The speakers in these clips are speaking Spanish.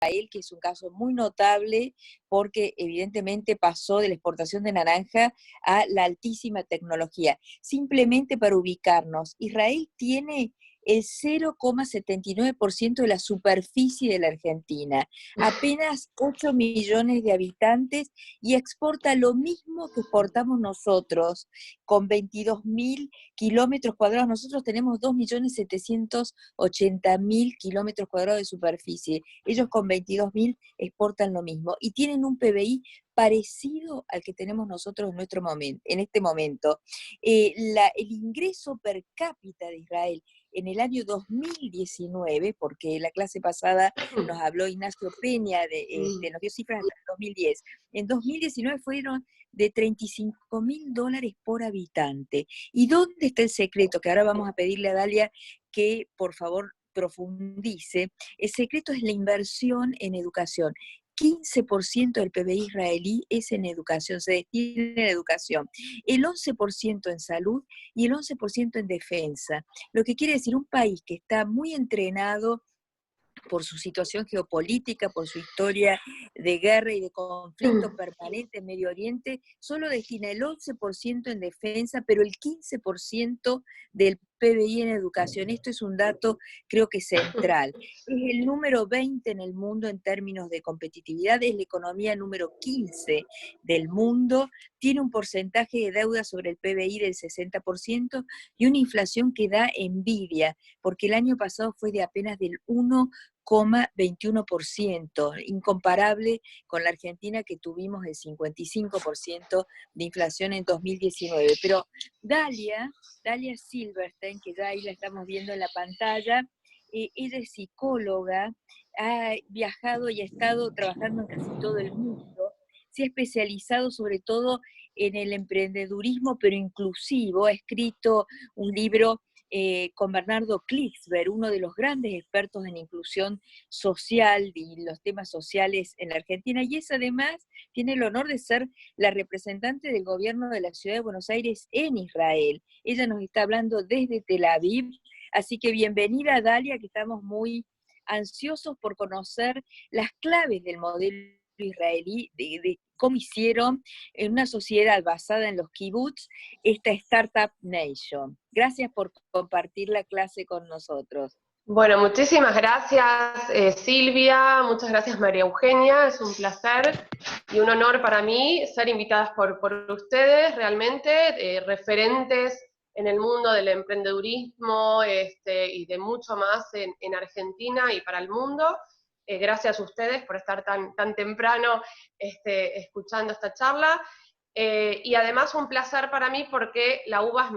Israel, que es un caso muy notable porque evidentemente pasó de la exportación de naranja a la altísima tecnología. Simplemente para ubicarnos, Israel tiene el 0,79% de la superficie de la Argentina, apenas 8 millones de habitantes y exporta lo mismo que exportamos nosotros, con 22.000 kilómetros cuadrados. Nosotros tenemos 2.780.000 kilómetros cuadrados de superficie. Ellos con 22.000 exportan lo mismo y tienen un PBI parecido al que tenemos nosotros en este momento. El ingreso per cápita de Israel en el año 2019, porque la clase pasada nos habló Ignacio Peña, nos dio cifras hasta el 2010, en 2019 fueron de $35.000 por habitante. ¿Y dónde está el secreto? Que ahora vamos a pedirle a Dalia que por favor profundice. El secreto es la inversión en educación. 15% del PBI israelí es en educación, se destina en educación, el 11% en salud y el 11% en defensa. Lo que quiere decir un país que está muy entrenado por su situación geopolítica, por su historia de guerra y de conflicto permanente en Medio Oriente, solo destina el 11% en defensa, pero el 15% del PBI en educación. Esto es un dato, creo que central. Es el número 20 en el mundo en términos de competitividad, es la economía número 15 del mundo, tiene un porcentaje de deuda sobre el PBI del 60% y una inflación que da envidia, porque el año pasado fue de apenas del 1,21%, incomparable con la Argentina que tuvimos el 55% de inflación en 2019. Pero Dalia Silverstein, que ya ahí la estamos viendo en la pantalla, ella es psicóloga, ha viajado y ha estado trabajando en casi todo el mundo, se ha especializado sobre todo en el emprendedurismo, pero inclusivo, ha escrito un libro con Bernardo Klicksberg, uno de los grandes expertos en inclusión social y los temas sociales en la Argentina, y es además, tiene el honor de ser la representante del gobierno de la Ciudad de Buenos Aires en Israel. Ella nos está hablando desde Tel Aviv, así que bienvenida Dalia, que estamos muy ansiosos por conocer las claves del modelo israelí, de cómo hicieron en una sociedad basada en los kibbutz esta Startup Nation. Gracias por compartir la clase con nosotros. Bueno, muchísimas gracias Silvia, muchas gracias María Eugenia, es un placer y un honor para mí ser invitadas por ustedes, realmente referentes en el mundo del emprendedurismo y de mucho más en Argentina y para el mundo. Gracias a ustedes por estar tan temprano escuchando esta charla. Y además un placer para mí porque la UBA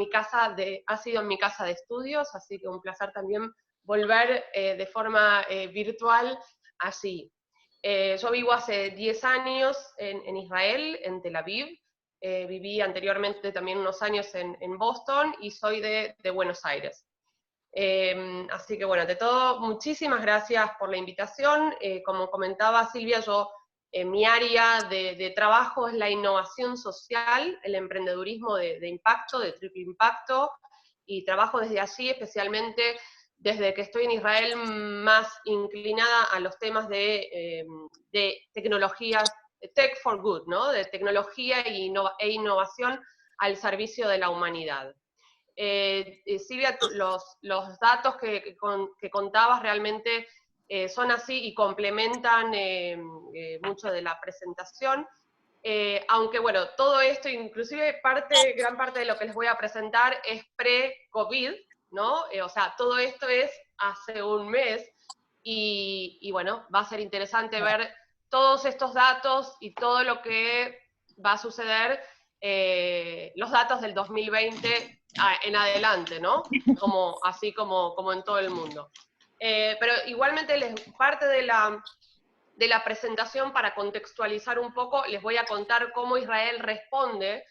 es ha sido mi casa de estudios, así que un placer también volver de forma virtual allí. Yo vivo hace 10 años en Israel, en Tel Aviv. Viví anteriormente también unos años en Boston y soy de Buenos Aires. Así que bueno, de todo, muchísimas gracias por la invitación. Como comentaba Silvia, mi área de trabajo es la innovación social, el emprendedurismo de impacto, de triple impacto, y trabajo desde allí especialmente desde que estoy en Israel más inclinada a los temas de tecnologías, tech for good, ¿no? De tecnología e innovación al servicio de la humanidad. Silvia, los datos que contabas realmente son así y complementan mucho de la presentación. Aunque bueno, todo esto, inclusive gran parte de lo que les voy a presentar es pre-COVID, ¿no? O sea, todo esto es hace un mes y bueno, va a ser interesante ver todos estos datos y todo lo que va a suceder, los datos del 2020 en adelante, ¿no? Así como en todo el mundo. Pero igualmente parte de la presentación, para contextualizar un poco, les voy a contar cómo Israel responde,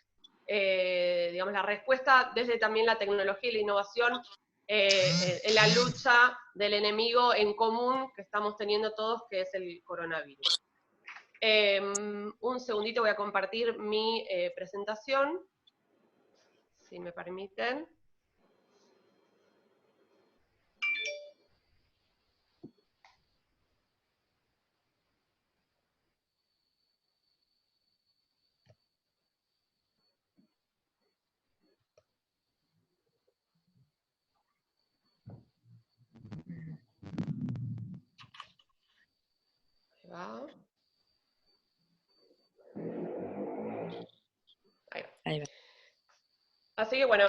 digamos, la respuesta desde también la tecnología y la innovación en la lucha del enemigo en común que estamos teniendo todos, que es el coronavirus. Un segundito, voy a compartir mi presentación, si me permiten. va. Ahí va. Ahí va. Así que bueno,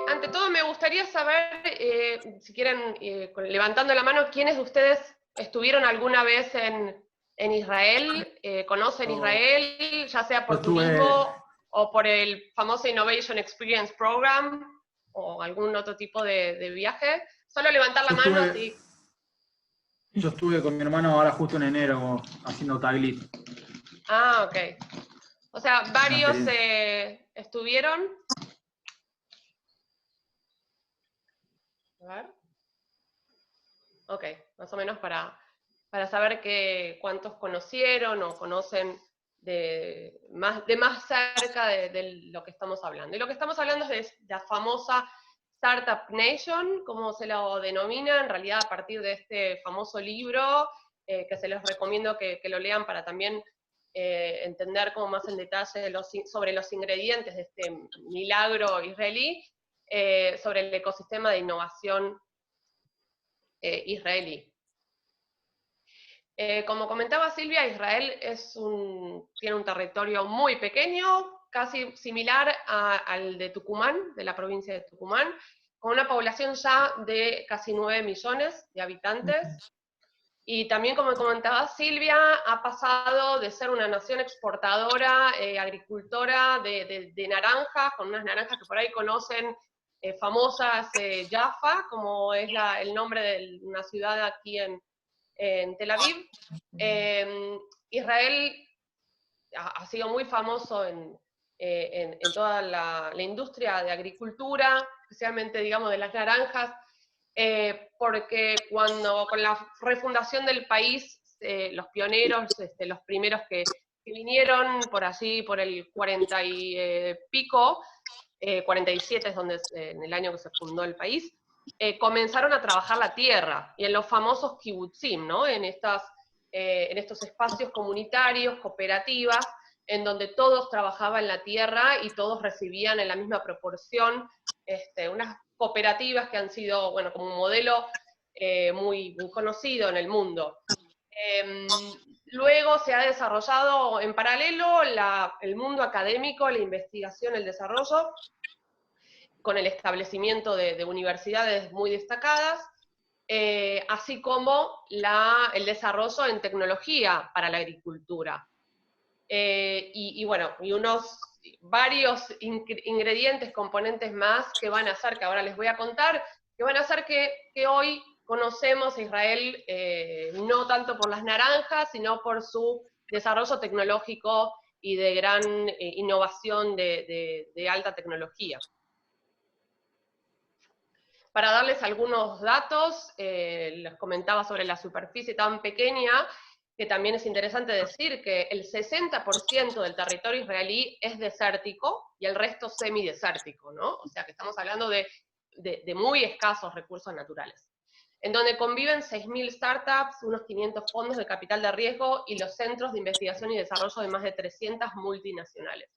ante todo me gustaría saber, si quieren, levantando la mano, ¿quiénes de ustedes estuvieron alguna vez en Israel? ¿Conocen Israel, ya sea por turismo o por el famoso Innovation Experience Program o algún otro tipo de viaje? Solo levantar la mano, así. Yo estuve con mi hermano ahora justo en enero haciendo Taglit. Ah, ok. O sea, varios estuvieron. A ver. Ok, más o menos para saber cuántos conocieron o conocen de más cerca de lo que estamos hablando. Y lo que estamos hablando es de la famosa Startup Nation, como se lo denomina, en realidad a partir de este famoso libro, que se los recomiendo que lo lean para también entender como más en detalle sobre los ingredientes de este milagro israelí, sobre el ecosistema de innovación israelí. Como comentaba Silvia, Israel tiene un territorio muy pequeño, casi similar al de Tucumán, de la provincia de Tucumán, con una población ya de casi 9 millones de habitantes. Y también, como comentaba Silvia, ha pasado de ser una nación exportadora, agricultora de naranjas, con unas naranjas que por ahí conocen, famosas, Jaffa, como es el nombre de una ciudad aquí en Tel Aviv. Israel ha sido muy famoso en toda la industria de agricultura, especialmente, digamos, de las naranjas, porque con la refundación del país, los pioneros, los primeros que vinieron por allí, por el 40 y pico, 47 es en el año que se fundó el país, comenzaron a trabajar la tierra, y en los famosos kibutzim, ¿no? En estos espacios comunitarios, cooperativas, en donde todos trabajaban la tierra y todos recibían en la misma proporción, unas cooperativas que han sido, bueno, como un modelo muy, muy conocido en el mundo. Luego se ha desarrollado en paralelo el mundo académico, la investigación, el desarrollo, con el establecimiento de universidades muy destacadas, así como el desarrollo en tecnología para la agricultura. Y bueno, y varios ingredientes, componentes más que van a hacer, que ahora les voy a contar, que van a hacer que hoy conocemos a Israel no tanto por las naranjas, sino por su desarrollo tecnológico y de gran innovación de alta tecnología. Para darles algunos datos, les comentaba sobre la superficie tan pequeña, que también es interesante decir que el 60% del territorio israelí es desértico y el resto semidesértico, ¿no? O sea que estamos hablando de muy escasos recursos naturales, en donde conviven 6.000 startups, unos 500 fondos de capital de riesgo y los centros de investigación y desarrollo de más de 300 multinacionales.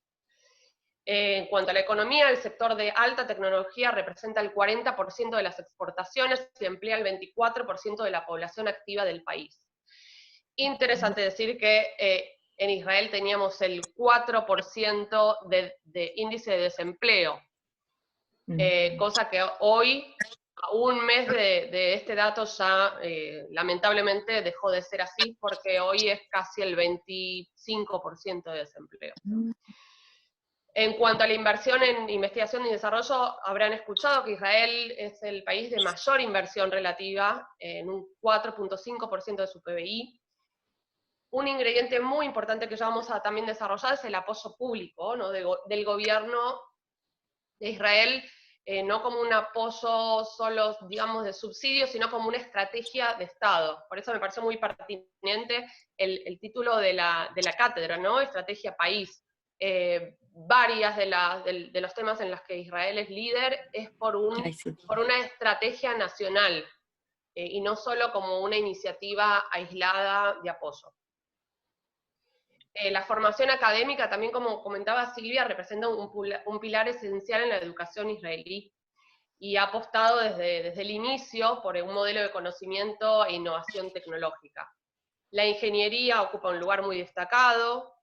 En cuanto a la economía, el sector de alta tecnología representa el 40% de las exportaciones y emplea el 24% de la población activa del país. Interesante decir que en Israel teníamos el 4% de índice de desempleo, cosa que hoy, a un mes de este dato, ya lamentablemente dejó de ser así, porque hoy es casi el 25% de desempleo. En cuanto a la inversión en investigación y desarrollo, habrán escuchado que Israel es el país de mayor inversión relativa, en un 4.5% de su PBI. Un ingrediente muy importante que ya vamos a también desarrollar es el apoyo público, ¿no? del gobierno de Israel, no como un apoyo solo, digamos, de subsidios, sino como una estrategia de Estado. Por eso me pareció muy pertinente el título de la cátedra, ¿no? Estrategia País. Varias de los temas en los que Israel es líder es por una estrategia nacional, y no solo como una iniciativa aislada de apoyo. La formación académica, también como comentaba Silvia, representa un pilar esencial en la educación israelí, y ha apostado desde el inicio por un modelo de conocimiento e innovación tecnológica. La ingeniería ocupa un lugar muy destacado.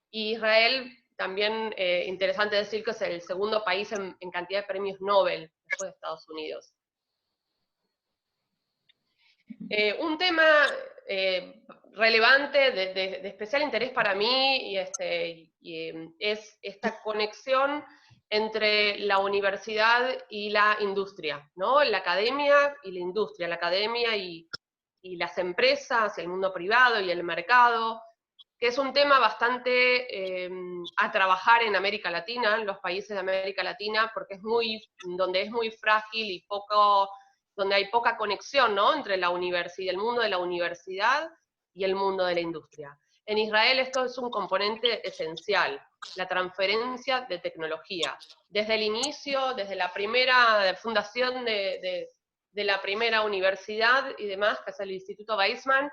Y Israel, también interesante decir que es el segundo país en cantidad de premios Nobel, después de Estados Unidos. Un tema relevante, de especial interés para mí, es esta conexión entre la universidad y la industria, ¿no? La academia y la industria, la academia y las empresas, el mundo privado y el mercado, que es un tema bastante a trabajar en América Latina, en los países de América Latina, porque donde es muy frágil y donde hay poca conexión, ¿no?, entre la universidad, el mundo de la universidad y el mundo de la industria. En Israel esto es un componente esencial, la transferencia de tecnología. Desde el inicio, desde la primera fundación de la primera universidad y demás, que es el Instituto Weizmann,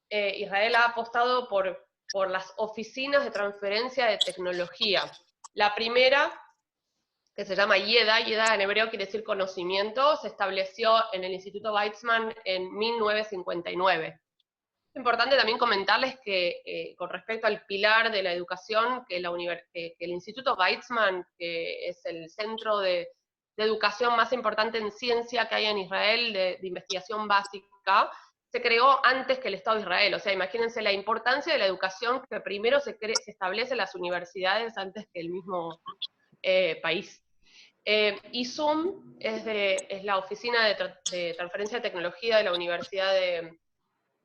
Israel ha apostado por las oficinas de transferencia de tecnología. La primera, que se llama YEDA en hebreo quiere decir conocimiento, se estableció en el Instituto Weizmann en 1959. Es importante también comentarles que con respecto al pilar de la educación, que el Instituto Weizmann, que es el centro de educación más importante en ciencia que hay en Israel, de investigación básica, se creó antes que el Estado de Israel. O sea, imagínense la importancia de la educación, que primero se establece en las universidades antes que el mismo país. ISUM es la oficina de transferencia de tecnología de la Universidad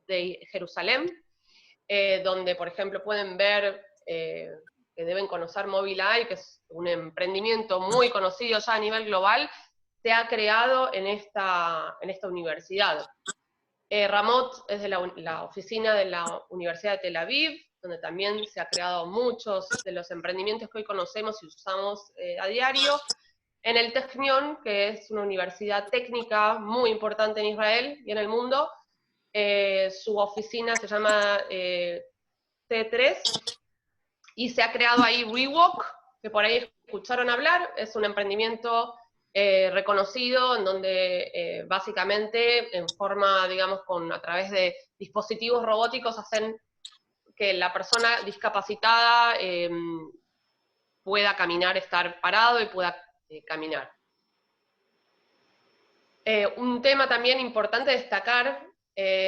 de Jerusalén, donde, por ejemplo, pueden ver que deben conocer Mobileye, que es un emprendimiento muy conocido ya a nivel global, se ha creado en esta universidad. Ramot es de la oficina de la Universidad de Tel Aviv, donde también se ha creado muchos de los emprendimientos que hoy conocemos y usamos a diario. En el Technion, que es una universidad técnica muy importante en Israel y en el mundo, su oficina se llama T3, y se ha creado ahí WeWalk, que por ahí escucharon hablar, es un emprendimiento reconocido, en donde básicamente en forma, digamos, a través de dispositivos robóticos hacen que la persona discapacitada pueda caminar, estar parado y pueda caminar. Un tema también importante destacar,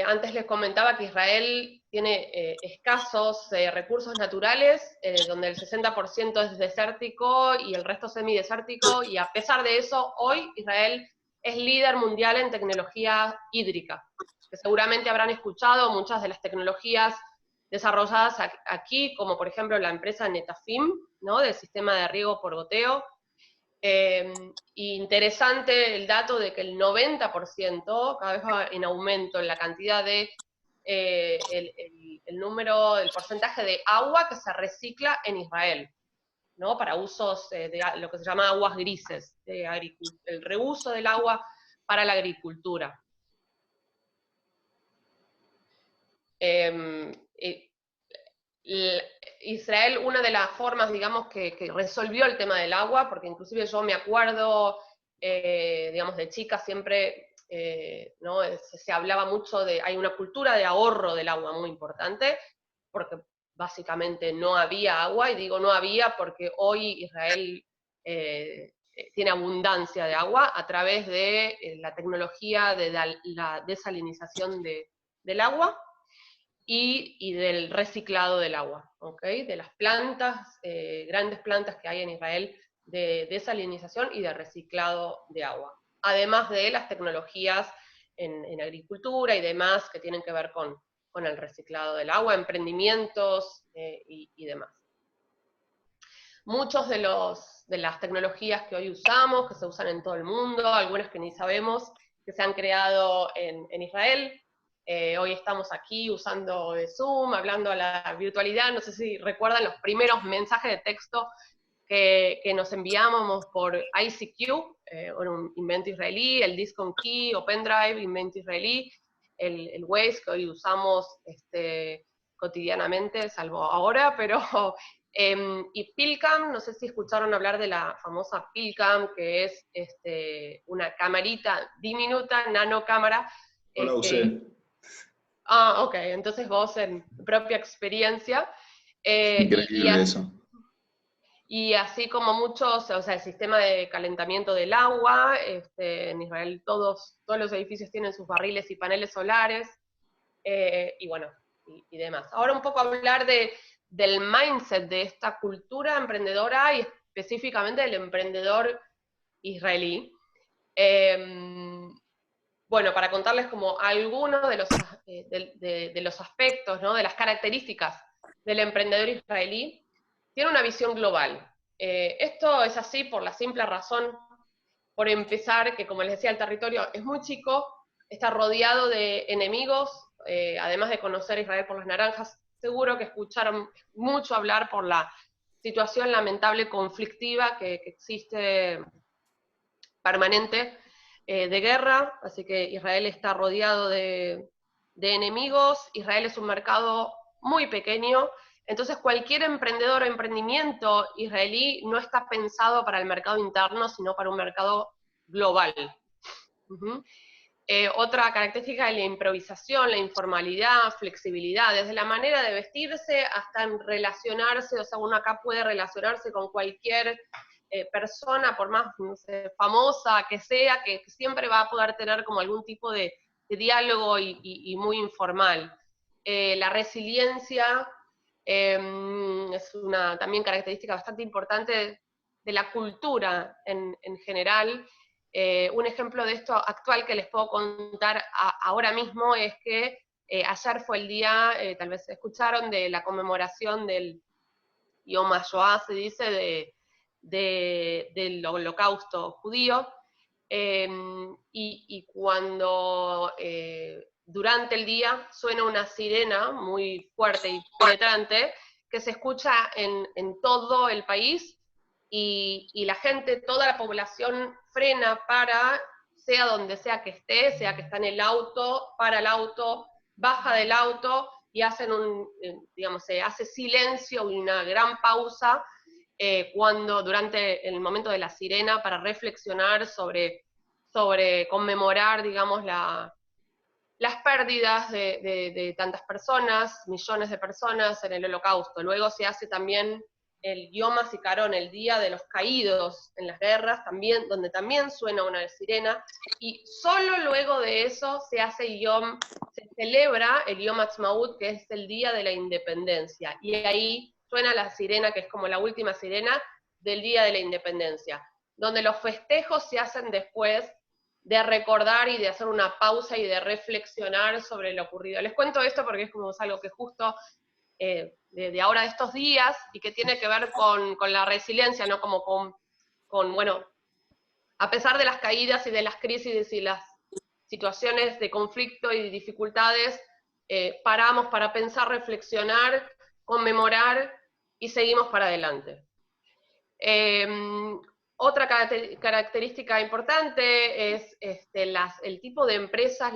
antes les comentaba que Israel tiene escasos recursos naturales, donde el 60% es desértico y el resto semidesértico, y a pesar de eso, hoy Israel es líder mundial en tecnología hídrica, que seguramente habrán escuchado muchas de las tecnologías desarrolladas aquí, como por ejemplo la empresa Netafim, ¿no?, del sistema de riego por goteo. Interesante el dato de que el 90%, cada vez va en aumento en la cantidad de el porcentaje de agua que se recicla en Israel, ¿no?, para usos de lo que se llama aguas grises, el reuso del agua para la agricultura. Israel, una de las formas, digamos, que resolvió el tema del agua, porque inclusive yo me acuerdo, digamos, de chica siempre, ¿no?, se hablaba mucho hay una cultura de ahorro del agua muy importante, porque básicamente no había agua, y digo no había porque hoy Israel tiene abundancia de agua a través de la tecnología de la desalinización del agua, y del reciclado del agua, ¿okay?, de las plantas, grandes plantas que hay en Israel de desalinización y de reciclado de agua, además de las tecnologías en agricultura y demás que tienen que ver con el reciclado del agua, emprendimientos y demás. Muchos de las tecnologías que hoy usamos, que se usan en todo el mundo, algunas que ni sabemos, que se han creado en Israel. Hoy estamos aquí usando Zoom, hablando a la virtualidad. No sé si recuerdan los primeros mensajes de texto que nos enviábamos por ICQ, un invento israelí, el Disk on Key o Pendrive, invento israelí, el Waze que hoy usamos cotidianamente, salvo ahora, pero... y Pilcam, no sé si escucharon hablar de la famosa Pilcam, que es una camarita diminuta, nanocámara. No la usé. Ah, ok, entonces vos en propia experiencia. Increíble eso. Y así como muchos, o sea, el sistema de calentamiento del agua, en Israel todos los edificios tienen sus barriles y paneles solares, y bueno, y demás. Ahora un poco hablar del mindset de esta cultura emprendedora y específicamente del emprendedor israelí. Bueno, para contarles como algunos de los aspectos, ¿no? De las características del emprendedor israelí, tiene una visión global. Esto es así por la simple razón, por empezar, que como les decía, el territorio es muy chico, está rodeado de enemigos, además de conocer Israel por las naranjas, seguro que escucharon mucho hablar por la situación lamentable conflictiva que existe permanente de guerra, así que Israel está rodeado de enemigos, Israel es un mercado muy pequeño, entonces cualquier emprendedor o emprendimiento israelí no está pensado para el mercado interno, sino para un mercado global. Otra característica es la improvisación, la informalidad, flexibilidad, desde la manera de vestirse hasta en relacionarse, o sea, uno acá puede relacionarse con cualquier persona, por más no sé, famosa que sea, que siempre va a poder tener como algún tipo de diálogo y muy informal. La resiliencia es una también característica bastante importante de la cultura en general. Un ejemplo de esto actual que les puedo contar ahora mismo es que ayer fue el día, tal vez escucharon, de la conmemoración del Yom HaShoah, se dice, del holocausto judío, y cuando durante el día suena una sirena muy fuerte y penetrante que se escucha en todo el país, y la gente, toda la población frena para, sea donde sea que está en el auto, para el auto, baja del auto y hacen digamos, se hace silencio y una gran pausa durante el momento de la sirena para reflexionar sobre conmemorar, digamos, las pérdidas de tantas personas, millones de personas en el Holocausto. Luego se hace también el Yom HaZikaron, el Día de los Caídos en las guerras, también, donde también suena una sirena, y solo luego de eso se celebra el Yom Ha'atzmaut, que es el Día de la Independencia, y ahí suena la sirena, que es como la última sirena del Día de la Independencia, donde los festejos se hacen después de recordar y de hacer una pausa y de reflexionar sobre lo ocurrido. Les cuento esto porque es como algo que justo de ahora de estos días y que tiene que ver con la resiliencia, ¿no? Como bueno, a pesar de las caídas y de las crisis y las situaciones de conflicto y de dificultades, paramos para pensar, reflexionar, conmemorar y seguimos para adelante. Otra característica importante es el tipo de empresas,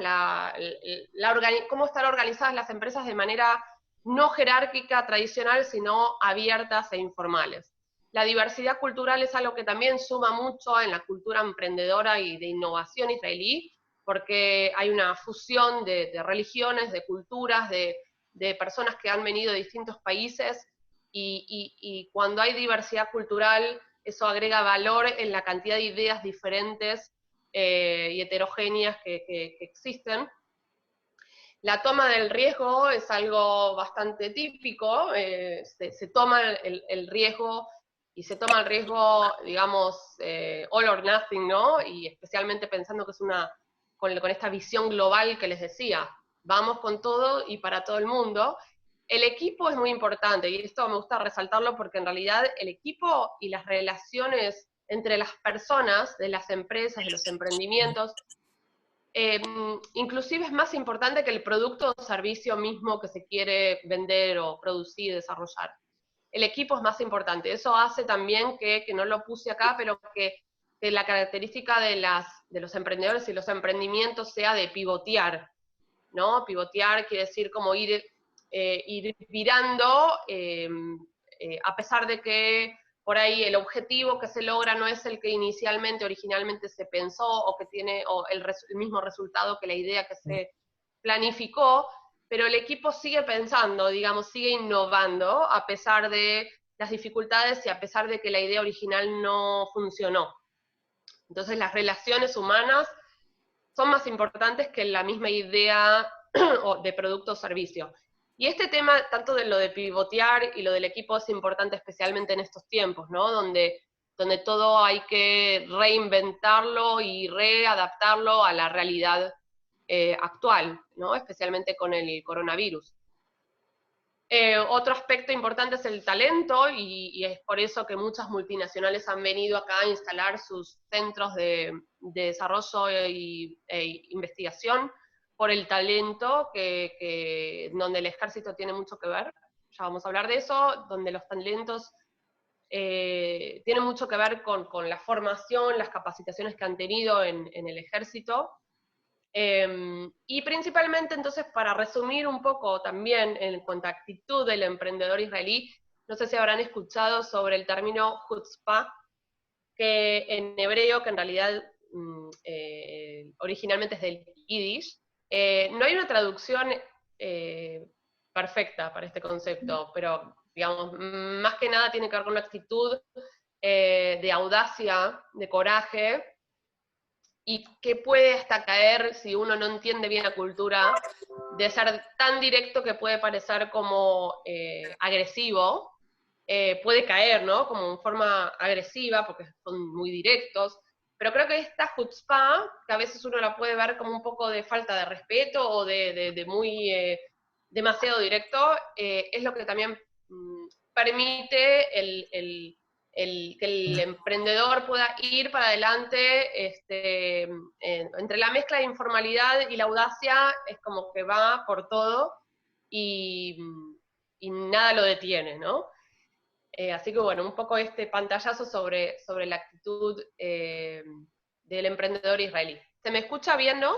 cómo están organizadas las empresas de manera no jerárquica, tradicional, sino abiertas e informales. La diversidad cultural es algo que también suma mucho en la cultura emprendedora y de innovación israelí, porque hay una fusión de religiones, de culturas, de personas que han venido de distintos países, y cuando hay diversidad cultural, eso agrega valor en la cantidad de ideas diferentes y heterogéneas que existen. La toma del riesgo es algo bastante típico, se toma el riesgo, y se toma el riesgo, digamos, all or nothing, ¿no? Y especialmente pensando que es con esta visión global que les decía, vamos con todo y para todo el mundo. El equipo es muy importante, y esto me gusta resaltarlo porque en realidad el equipo y las relaciones entre las personas, de las empresas, de los emprendimientos, inclusive es más importante que el producto o servicio mismo que se quiere vender o producir, desarrollar. El equipo es más importante. Eso hace también que no lo puse acá, pero que la característica de los emprendedores y los emprendimientos sea de pivotear, ¿no? Pivotear quiere decir como ir virando, a pesar de que por ahí el objetivo que se logra no es el que originalmente se pensó, o que tiene el mismo resultado que la idea que se planificó, pero el equipo sigue pensando, digamos, sigue innovando, a pesar de las dificultades y a pesar de que la idea original no funcionó. Entonces las relaciones humanas son más importantes que la misma idea de producto o servicio. Y este tema, tanto de lo de pivotear y lo del equipo, es importante especialmente en estos tiempos, ¿no? Donde todo hay que reinventarlo y readaptarlo a la realidad actual, ¿no? Especialmente con el coronavirus. Otro aspecto importante es el talento, y es por eso que muchas multinacionales han venido acá a instalar sus centros de desarrollo e investigación, por el talento, donde el ejército tiene mucho que ver. Ya vamos a hablar de eso, donde los talentos tienen mucho que ver con la formación, las capacitaciones que han tenido en el ejército. Y principalmente, entonces, para resumir un poco también en cuanto a actitud del emprendedor israelí, no sé si habrán escuchado sobre el término chutzpah, que en hebreo, que en realidad originalmente es del Yiddish, no hay una traducción perfecta para este concepto, pero digamos, más que nada tiene que ver con una actitud de audacia, de coraje, y que puede hasta caer, si uno no entiende bien la cultura, de ser tan directo que puede parecer como agresivo, puede caer, ¿no? Como en forma agresiva, porque son muy directos, pero creo que esta chutzpah, que a veces uno la puede ver como un poco de falta de respeto o de muy demasiado directo, es lo que también permite que el emprendedor pueda ir para adelante, entre la mezcla de informalidad y la audacia, es como que va por todo y nada lo detiene, ¿no? Así que bueno, un poco este pantallazo sobre la actitud del emprendedor israelí. ¿Se me escucha bien, no?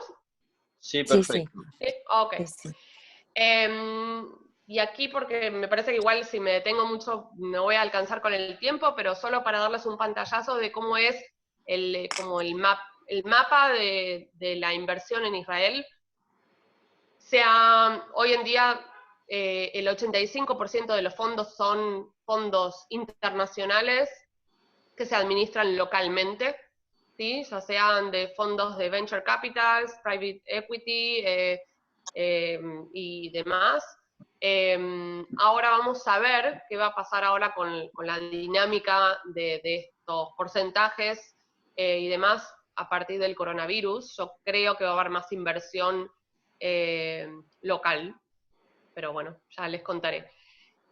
Sí, Sí, sí. perfecto. Ok. Sí, sí. Y aquí, porque me parece que igual si me detengo mucho no voy a alcanzar con el tiempo, pero solo para darles un pantallazo de cómo es como el mapa de la inversión en Israel. Hoy en día el 85% de los fondos son fondos internacionales que se administran localmente, ¿sí? Ya sean de fondos de venture capitals, private equity y demás. Ahora vamos a ver qué va a pasar ahora con la dinámica de estos porcentajes y demás a partir del coronavirus. Yo creo que va a haber más inversión local, pero bueno, ya les contaré.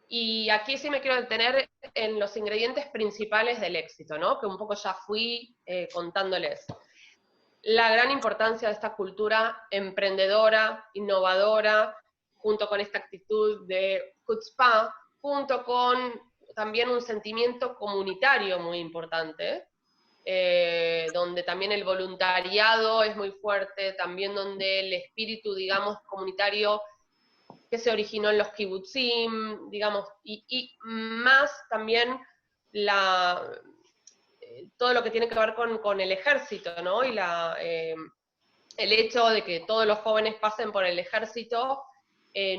Y aquí sí me quiero detener en los ingredientes principales del éxito, ¿no? Que un poco ya fui contándoles. La gran importancia de esta cultura emprendedora, innovadora, junto con esta actitud de chutzpah, junto con también un sentimiento comunitario muy importante, donde también el voluntariado es muy fuerte, también donde el espíritu, digamos, comunitario que se originó en los kibutzim, digamos, y más también todo lo que tiene que ver con el ejército, ¿no? Y el hecho de que todos los jóvenes pasen por el ejército,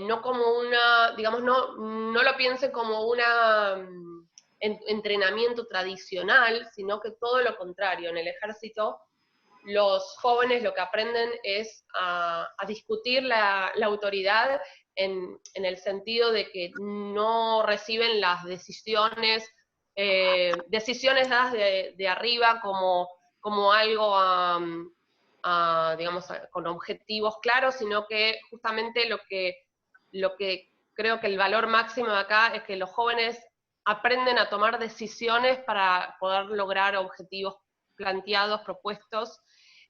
no como digamos, no lo piensen como un entrenamiento tradicional, sino que todo lo contrario. En el ejército, los jóvenes lo que aprenden es a discutir la autoridad en el sentido de que no reciben las decisiones dadas de arriba como algo digamos, con objetivos claros, sino que justamente lo que creo que el valor máximo de acá es que los jóvenes aprenden a tomar decisiones para poder lograr objetivos planteados, propuestos,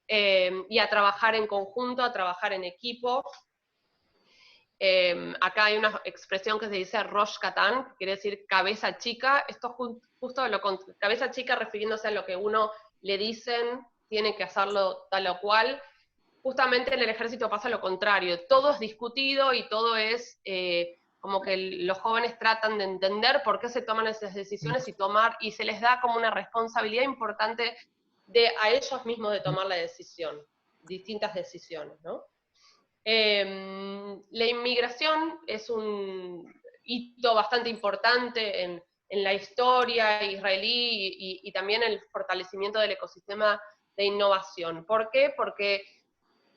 y a trabajar en conjunto, a trabajar en equipo. Acá hay una expresión que se dice Rosh Katan, que quiere decir cabeza chica. Esto justo cabeza chica refiriéndose a lo que uno le dicen, tiene que hacerlo tal o cual. Justamente en el ejército pasa lo contrario, todo es discutido y todo es como que los jóvenes tratan de entender por qué se toman esas decisiones y se les da como una responsabilidad importante a ellos mismos de tomar la decisión, distintas decisiones, ¿no? La inmigración es un hito bastante importante en la historia israelí y también el fortalecimiento del ecosistema de innovación. ¿Por qué? Porque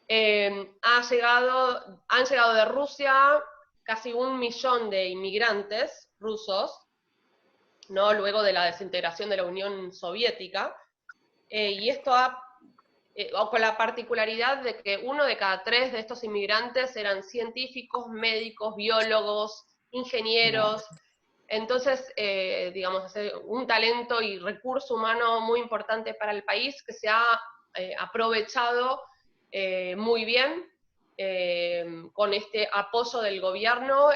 han llegado de Rusia casi 1 millón de inmigrantes rusos, ¿no? Luego de la desintegración de la Unión Soviética, y esto con la particularidad de que 1 de cada 3 de estos inmigrantes eran científicos, médicos, biólogos, ingenieros. Entonces, digamos, un talento y recurso humano muy importante para el país que se ha aprovechado muy bien con este apoyo del gobierno.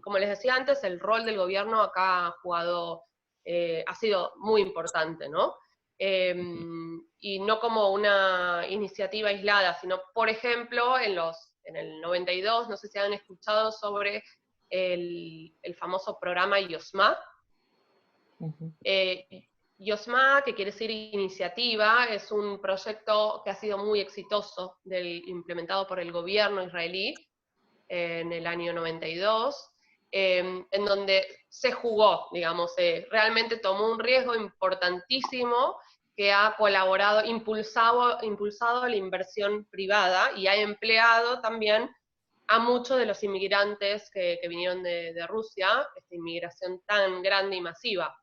Como les decía antes, el rol del gobierno acá ha sido muy importante, ¿no? Y no como una iniciativa aislada, sino, por ejemplo, en el 92, no sé si han escuchado sobre el famoso programa Yosma. Yosma, que quiere decir iniciativa, es un proyecto que ha sido muy exitoso, implementado por el gobierno israelí en el año 92, en donde se jugó, digamos, realmente tomó un riesgo importantísimo que ha colaborado, impulsado la inversión privada y ha empleado también a muchos de los inmigrantes que vinieron de Rusia, esta inmigración tan grande y masiva.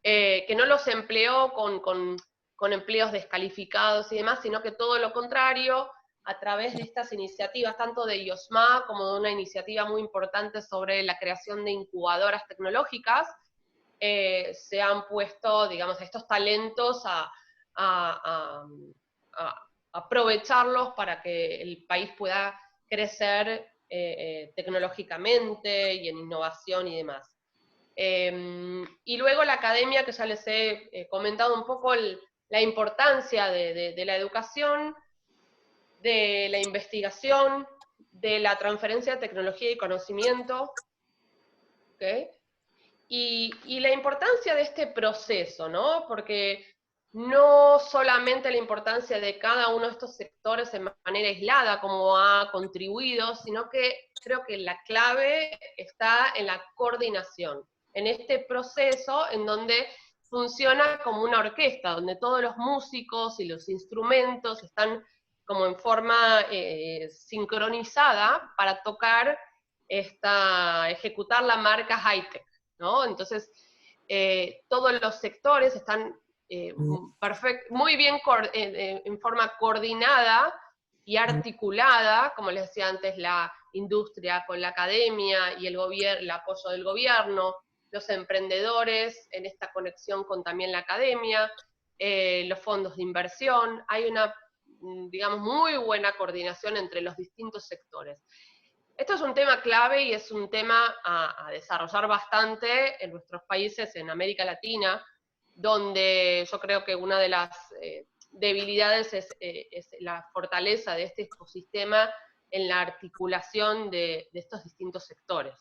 Que no los empleó con empleos descalificados y demás, sino que todo lo contrario, a través de estas iniciativas, tanto de Yosma como de una iniciativa muy importante sobre la creación de incubadoras tecnológicas, se han puesto, digamos, estos talentos a aprovecharlos para que el país pueda crecer tecnológicamente y en innovación y demás. Y luego la academia, que ya les he comentado un poco la importancia de la educación, de la investigación, de la transferencia de tecnología y conocimiento, ¿okay? Y la importancia de este proceso, ¿no? Porque no solamente la importancia de cada uno de estos sectores en manera aislada, como ha contribuido, sino que creo que la clave está en la coordinación, en este proceso en donde funciona como una orquesta, donde todos los músicos y los instrumentos están como en forma sincronizada para ejecutar la marca high-tech, ¿no? Entonces, todos los sectores están muy bien en forma coordinada y articulada, como les decía antes, la industria con la academia y el apoyo del gobierno, los emprendedores en esta conexión con también la academia, los fondos de inversión. Hay una, digamos, muy buena coordinación entre los distintos sectores. Esto es un tema clave y es un tema a desarrollar bastante en nuestros países, en América Latina, donde yo creo que una de las debilidades es la fortaleza de este ecosistema en la articulación de estos distintos sectores,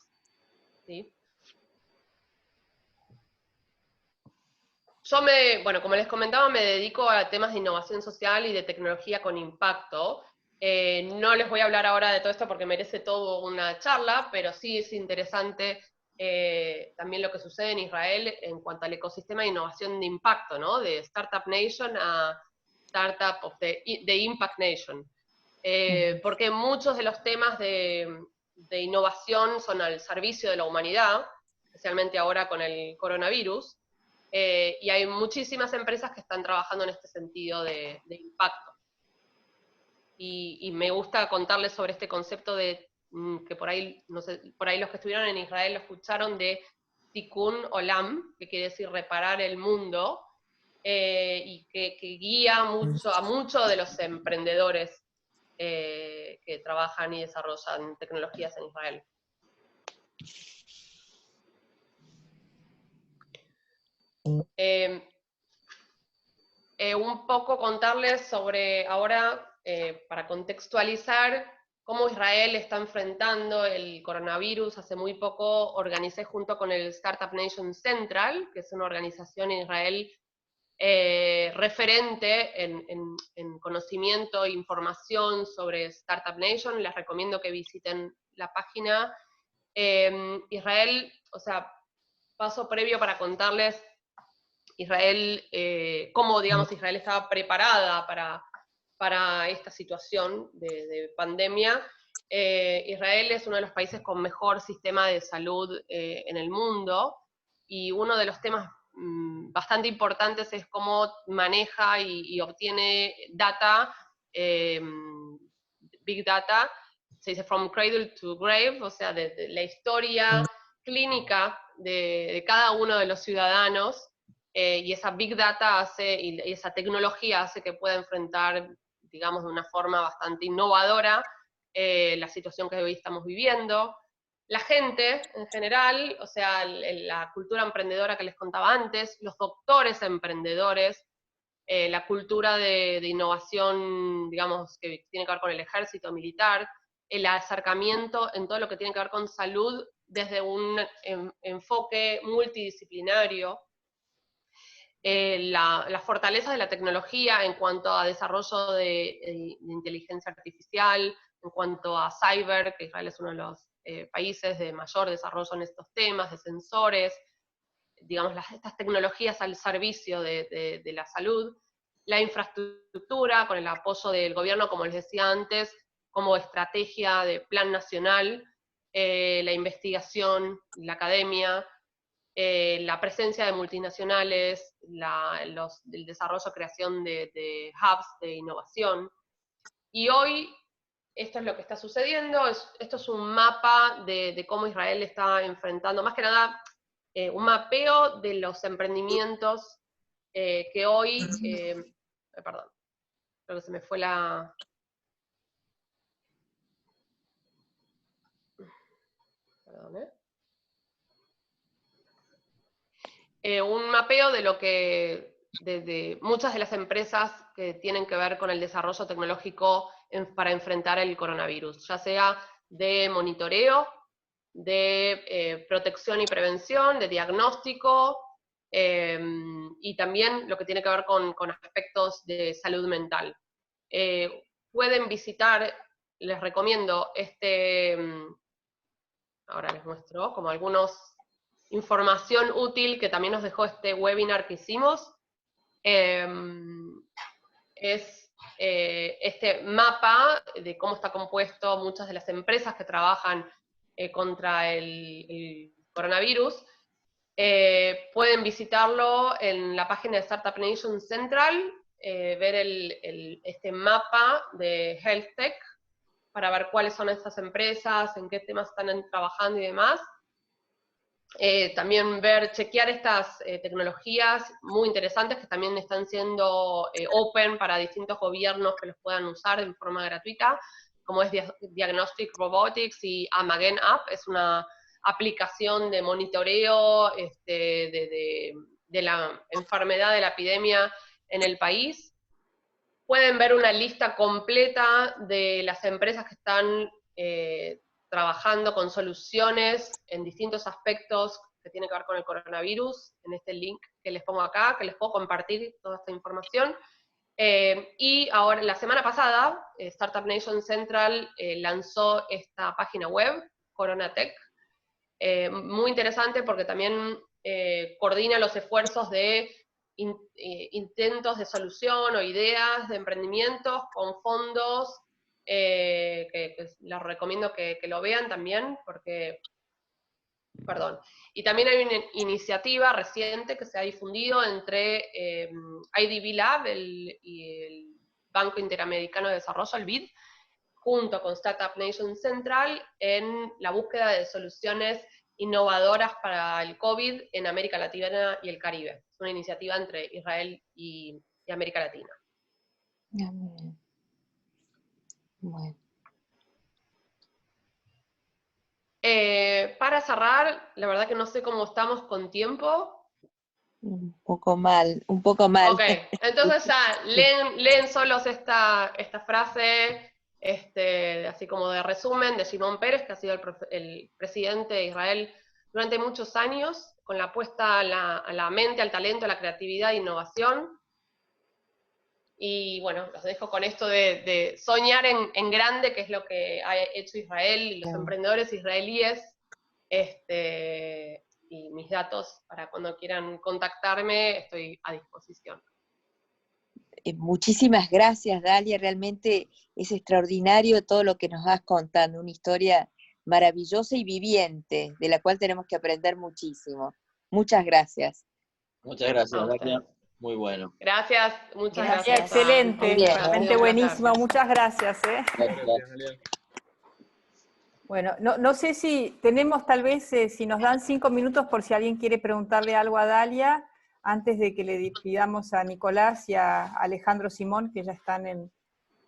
¿sí? Yo bueno, como les comentaba, me dedico a temas de innovación social y de tecnología con impacto. No les voy a hablar ahora de todo esto porque merece todo una charla, pero sí es interesante también lo que sucede en Israel en cuanto al ecosistema de innovación de impacto, ¿no? De Startup Nation a Startup of the Impact Nation. Porque muchos de los temas de innovación son al servicio de la humanidad, especialmente ahora con el coronavirus, y hay muchísimas empresas que están trabajando en este sentido de impacto. Y me gusta contarles sobre este concepto de, que por ahí, no sé, por ahí los que estuvieron en Israel lo escucharon, de Tikkun Olam, que quiere decir reparar el mundo, y que guía a muchos de los emprendedores que trabajan y desarrollan tecnologías en Israel. Un poco contarles sobre ahora, para contextualizar, cómo Israel está enfrentando el coronavirus. Hace muy poco organicé junto con el Startup Nation Central, que es una organización en Israel referente en conocimiento e información sobre Startup Nation. Les recomiendo que visiten la página. Israel, o sea, paso previo para contarles Israel, cómo, digamos, Israel estaba preparada para esta situación de pandemia. Israel es uno de los países con mejor sistema de salud en el mundo, y uno de los temas bastante importantes es cómo maneja y obtiene data, big data, se dice from cradle to grave, o sea, de la historia clínica de cada uno de los ciudadanos, y esa big data hace, y esa tecnología hace que pueda enfrentar, digamos, de una forma bastante innovadora la situación que hoy estamos viviendo. La gente, en general, o sea, la cultura emprendedora que les contaba antes, los doctores emprendedores, la cultura de innovación, digamos, que tiene que ver con el ejército militar, el acercamiento en todo lo que tiene que ver con salud desde un enfoque multidisciplinario, la fortaleza de la tecnología en cuanto a desarrollo de inteligencia artificial, en cuanto a cyber, que Israel es uno de los países de mayor desarrollo en estos temas, de sensores, digamos, estas tecnologías al servicio de la salud, la infraestructura con el apoyo del gobierno, como les decía antes, como estrategia de plan nacional, la investigación, la academia, la presencia de multinacionales, el desarrollo, creación de hubs de innovación. Y hoy, esto es lo que está sucediendo, esto es un mapa de cómo Israel está enfrentando, más que nada, un mapeo de los emprendimientos que hoy, perdón, creo que se me fue la... Perdón, un mapeo de lo que, de muchas de las empresas que tienen que ver con el desarrollo tecnológico para enfrentar el coronavirus, ya sea de monitoreo, de protección y prevención, de diagnóstico, y también lo que tiene que ver con aspectos de salud mental. Pueden visitar, les recomiendo ahora les muestro como algunos información útil que también nos dejó este webinar que hicimos, es este mapa de cómo está compuesto muchas de las empresas que trabajan contra el coronavirus. Pueden visitarlo en la página de Startup Nation Central, ver este mapa de Health Tech, para ver cuáles son estas empresas, en qué temas están trabajando y demás. También chequear estas tecnologías muy interesantes que también están siendo open para distintos gobiernos que los puedan usar de forma gratuita, como es Diagnostic Robotics y Amagen App, es una aplicación de monitoreo de la enfermedad de la epidemia en el país. Pueden ver una lista completa de las empresas que están trabajando con soluciones en distintos aspectos que tienen que ver con el coronavirus, en este link que les pongo acá, que les puedo compartir toda esta información. Y ahora, la semana pasada, Startup Nation Central lanzó esta página web, Coronatech, muy interesante porque también coordina los esfuerzos de intentos de solución o ideas de emprendimientos con fondos, que les recomiendo que lo vean también, porque, perdón, y también hay una iniciativa reciente que se ha difundido entre IDB Lab y el Banco Interamericano de Desarrollo, el BID, junto con Startup Nation Central, en la búsqueda de soluciones innovadoras para el COVID en América Latina y el Caribe. Es una iniciativa entre Israel y América Latina. Bueno. Para cerrar, la verdad que no sé cómo estamos con tiempo. Un poco mal, un poco mal. Ok, entonces ya, leen solos esta frase, así como de resumen, de Shimon Peres, que ha sido el presidente de Israel durante muchos años, con la apuesta a la mente, al talento, a la creatividad e innovación. Y bueno, los dejo con esto de soñar en grande, que es lo que ha hecho Israel y los emprendedores israelíes. Y mis datos, para cuando quieran contactarme, estoy a disposición. Muchísimas gracias, Dalia, realmente es extraordinario todo lo que nos vas contando, una historia maravillosa y viviente, de la cual tenemos que aprender muchísimo. Muchas gracias. Muchas gracias, Dalia. Muy bueno. Gracias, muchas Gracias. gracias. Excelente, Muy bien, realmente buenísimo. Muchas gracias. Gracias. Bueno, no sé si tenemos tal vez, si nos dan 5 minutos por si alguien quiere preguntarle algo a Dalia, antes de que le pidamos a Nicolás y a Alejandro Simón, que ya están en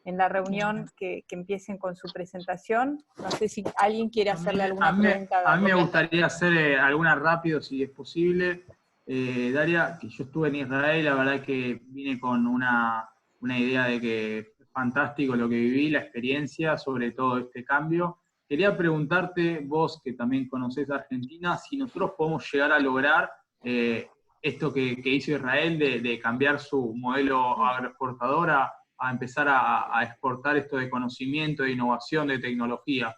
la reunión, que empiecen con su presentación. No sé si alguien quiere hacerle alguna pregunta. A mí me gustaría hacer alguna rápido, si es posible. Dalia, que yo estuve en Israel, la verdad que vine con una idea de que es fantástico lo que viví, la experiencia, sobre todo este cambio. Quería preguntarte, vos que también conocés Argentina, si nosotros podemos llegar a lograr esto que hizo Israel de cambiar su modelo agroexportador a empezar a exportar esto de conocimiento, de innovación, de tecnología.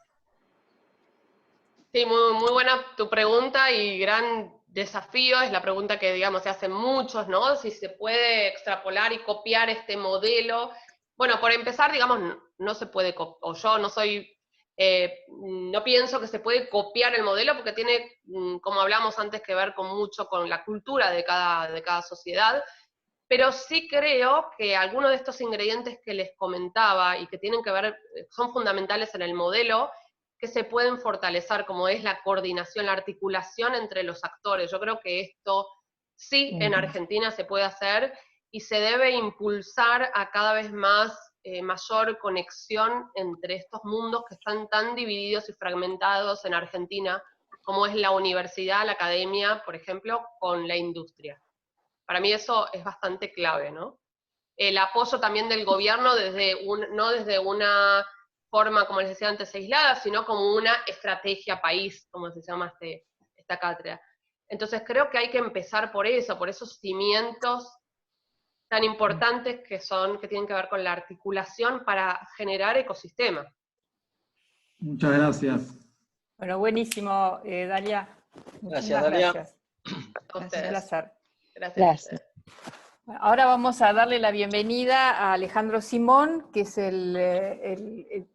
Sí, muy buena tu pregunta y gran desafío, es la pregunta que, digamos, se hacen muchos, ¿no? Si se puede extrapolar y copiar este modelo. Bueno, por empezar, digamos, no se puede, o yo no soy, no pienso que se puede copiar el modelo porque tiene, como hablamos antes, que ver mucho con la cultura de cada sociedad, pero sí creo que algunos de estos ingredientes que les comentaba y que tienen que ver, son fundamentales en el modelo, que se pueden fortalecer, como es la coordinación, la articulación entre los actores. Yo creo que esto sí en Argentina se puede hacer y se debe impulsar a cada vez más mayor conexión entre estos mundos que están tan divididos y fragmentados en Argentina, como es la universidad, la academia, por ejemplo, con la industria. Para mí eso es bastante clave, ¿no? El apoyo también del gobierno no desde una forma, como les decía antes, aislada, sino como una estrategia país, como se llama esta cátedra. Entonces creo que hay que empezar por eso, por esos cimientos tan importantes que tienen que ver con la articulación para generar ecosistemas. Muchas gracias. Bueno, buenísimo, Dalia. Gracias, Dalia. Gracias. A ustedes. Un placer. Gracias. Ahora vamos a darle la bienvenida a Alejandro Simón, que es el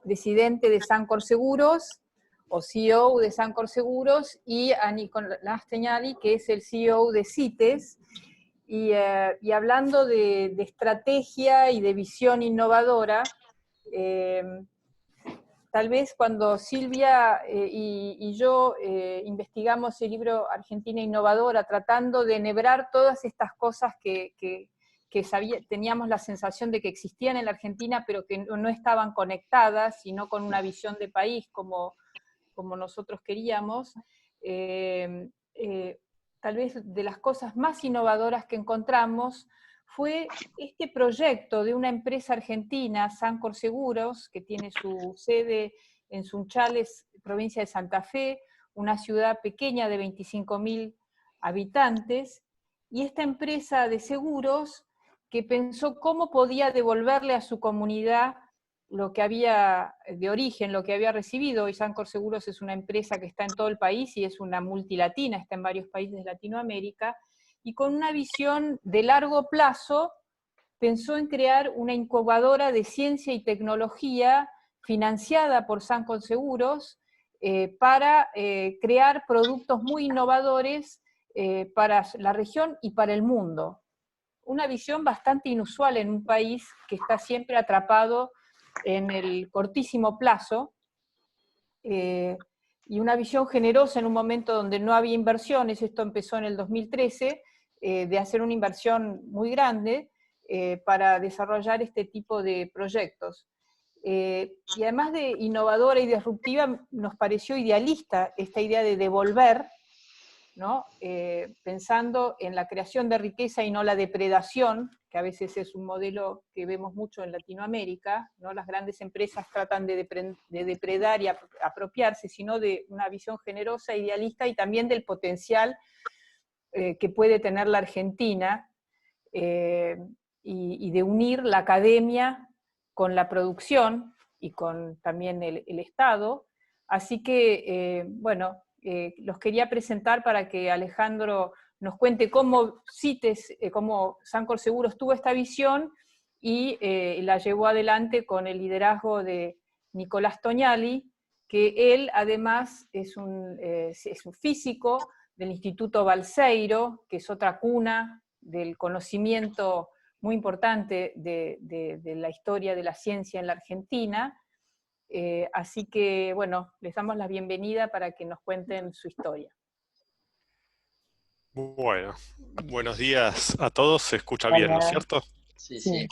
presidente de Sancor Seguros, o CEO de Sancor Seguros, y a Nicolás Teñali, que es el CEO de CITES. Y hablando de estrategia y de visión innovadora, tal vez cuando Silvia y yo investigamos el libro Argentina Innovadora, tratando de enhebrar todas estas cosas que teníamos la sensación de que existían en la Argentina, pero que no estaban conectadas, sino con una visión de país como nosotros queríamos, tal vez de las cosas más innovadoras que encontramos fue este proyecto de una empresa argentina, Sancor Seguros, que tiene su sede en Sunchales, provincia de Santa Fe, una ciudad pequeña de 25.000 habitantes, y esta empresa de seguros que pensó cómo podía devolverle a su comunidad lo que había de origen, lo que había recibido. Hoy Sancor Seguros es una empresa que está en todo el país y es una multilatina, está en varios países de Latinoamérica, y con una visión de largo plazo pensó en crear una incubadora de ciencia y tecnología financiada por Sancor Seguros para crear productos muy innovadores para la región y para el mundo. Una visión bastante inusual en un país que está siempre atrapado en el cortísimo plazo, y una visión generosa en un momento donde no había inversiones. Esto empezó en el 2013, de hacer una inversión muy grande para desarrollar este tipo de proyectos. Y además de innovadora y disruptiva, nos pareció idealista esta idea de devolver ¿no? Pensando en la creación de riqueza y no la depredación, que a veces es un modelo que vemos mucho en Latinoamérica, ¿no? Las grandes empresas tratan de depredar y apropiarse, sino de una visión generosa, idealista, y también del potencial que puede tener la Argentina, y de unir la academia con la producción y con también el Estado. Así que, bueno, los quería presentar para que Alejandro nos cuente cómo CITES, cómo Sancor Seguros tuvo esta visión y la llevó adelante con el liderazgo de Nicolás Tognali, que él además es un físico del Instituto Balseiro, que es otra cuna del conocimiento muy importante de la historia de la ciencia en la Argentina. Así que, bueno, les damos la bienvenida para que nos cuenten su historia. Bueno, buenos días a todos. Se escucha bien, ¿no es cierto? Sí, sí.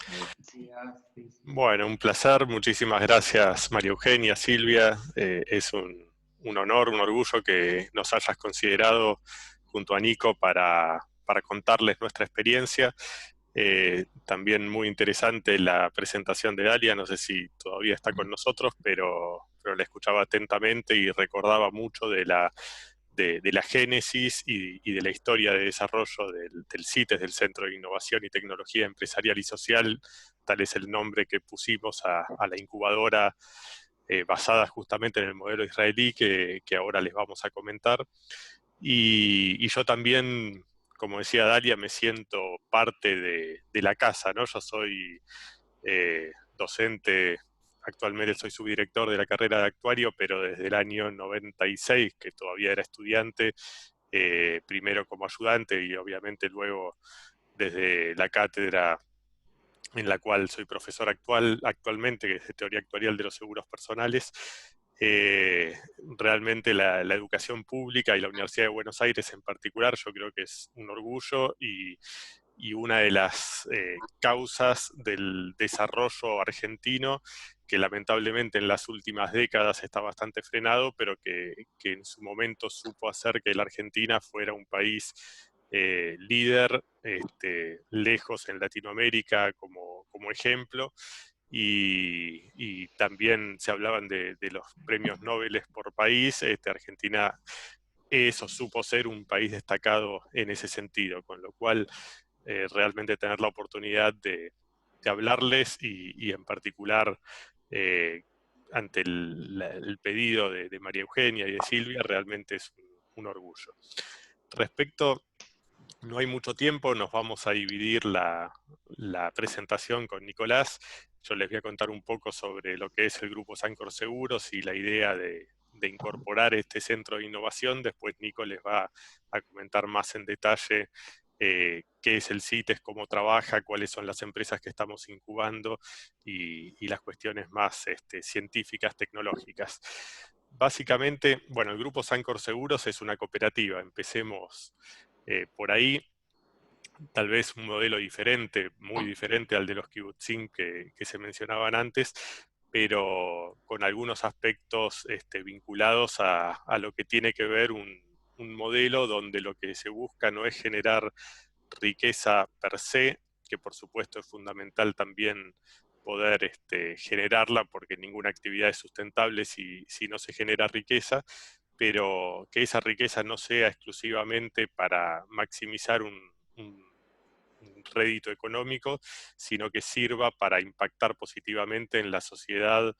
Bueno, un placer. Muchísimas gracias, María Eugenia, Silvia. Es un honor, un orgullo que nos hayas considerado junto a Nico para contarles nuestra experiencia. También muy interesante la presentación de Dalia. No sé si todavía está con nosotros, pero la escuchaba atentamente y recordaba mucho de la génesis y de la historia de desarrollo del CITES, del Centro de Innovación y Tecnología Empresarial y Social. Tal es el nombre que pusimos a la incubadora basada justamente en el modelo israelí que ahora les vamos a comentar. Y yo también, como decía Dalia, me siento parte de la casa, ¿no? Yo soy docente. Actualmente soy subdirector de la carrera de actuario, pero desde el año 96, que todavía era estudiante, primero como ayudante y obviamente luego desde la cátedra en la cual soy profesor actualmente, que es de Teoría Actuarial de los Seguros Personales. Realmente la educación pública y la Universidad de Buenos Aires en particular, yo creo que es un orgullo y una de las causas del desarrollo argentino, que lamentablemente en las últimas décadas está bastante frenado, pero que en su momento supo hacer que la Argentina fuera un país líder, lejos en Latinoamérica como ejemplo. Y también se hablaban de los premios Nobel por país. Argentina eso supo ser un país destacado en ese sentido, con lo cual realmente tener la oportunidad de hablarles y en particular ante el pedido de María Eugenia y de Silvia, realmente es un orgullo. Respecto, no hay mucho tiempo, nos vamos a dividir la presentación con Nicolás. Yo les voy a contar un poco sobre lo que es el Grupo Sancor Seguros y la idea de incorporar este centro de innovación. Después Nico les va a comentar más en detalle qué es el CITES, cómo trabaja, cuáles son las empresas que estamos incubando y las cuestiones más científicas, tecnológicas. Básicamente, bueno, el Grupo Sancor Seguros es una cooperativa. Empecemos por ahí. Tal vez un modelo diferente, muy diferente al de los kibutzim que se mencionaban antes, pero con algunos aspectos vinculados a lo que tiene que ver un modelo donde lo que se busca no es generar riqueza per se, que por supuesto es fundamental también poder generarla, porque ninguna actividad es sustentable si no se genera riqueza, pero que esa riqueza no sea exclusivamente para maximizar un rédito económico, sino que sirva para impactar positivamente en la sociedad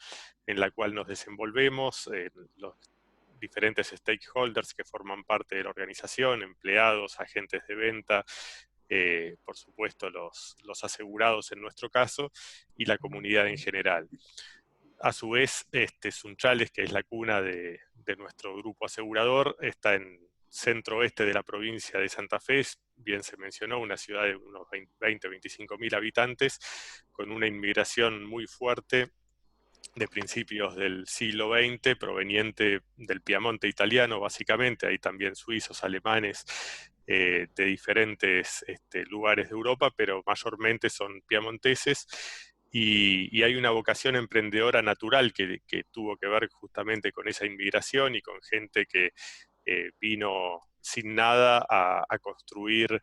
en la cual nos desenvolvemos, en los diferentes stakeholders que forman parte de la organización, empleados, agentes de venta, por supuesto los asegurados en nuestro caso, y la comunidad en general. A su vez, Sunchales, que es la cuna de nuestro grupo asegurador, está en centro-oeste de la provincia de Santa Fe, bien se mencionó, una ciudad de unos 20-25.000 habitantes, con una inmigración muy fuerte de principios del siglo XX, proveniente del Piamonte italiano, básicamente, hay también suizos, alemanes, de diferentes lugares de Europa, pero mayormente son piamonteses. Y hay una vocación emprendedora natural que tuvo que ver justamente con esa inmigración y con gente que vino sin nada a construir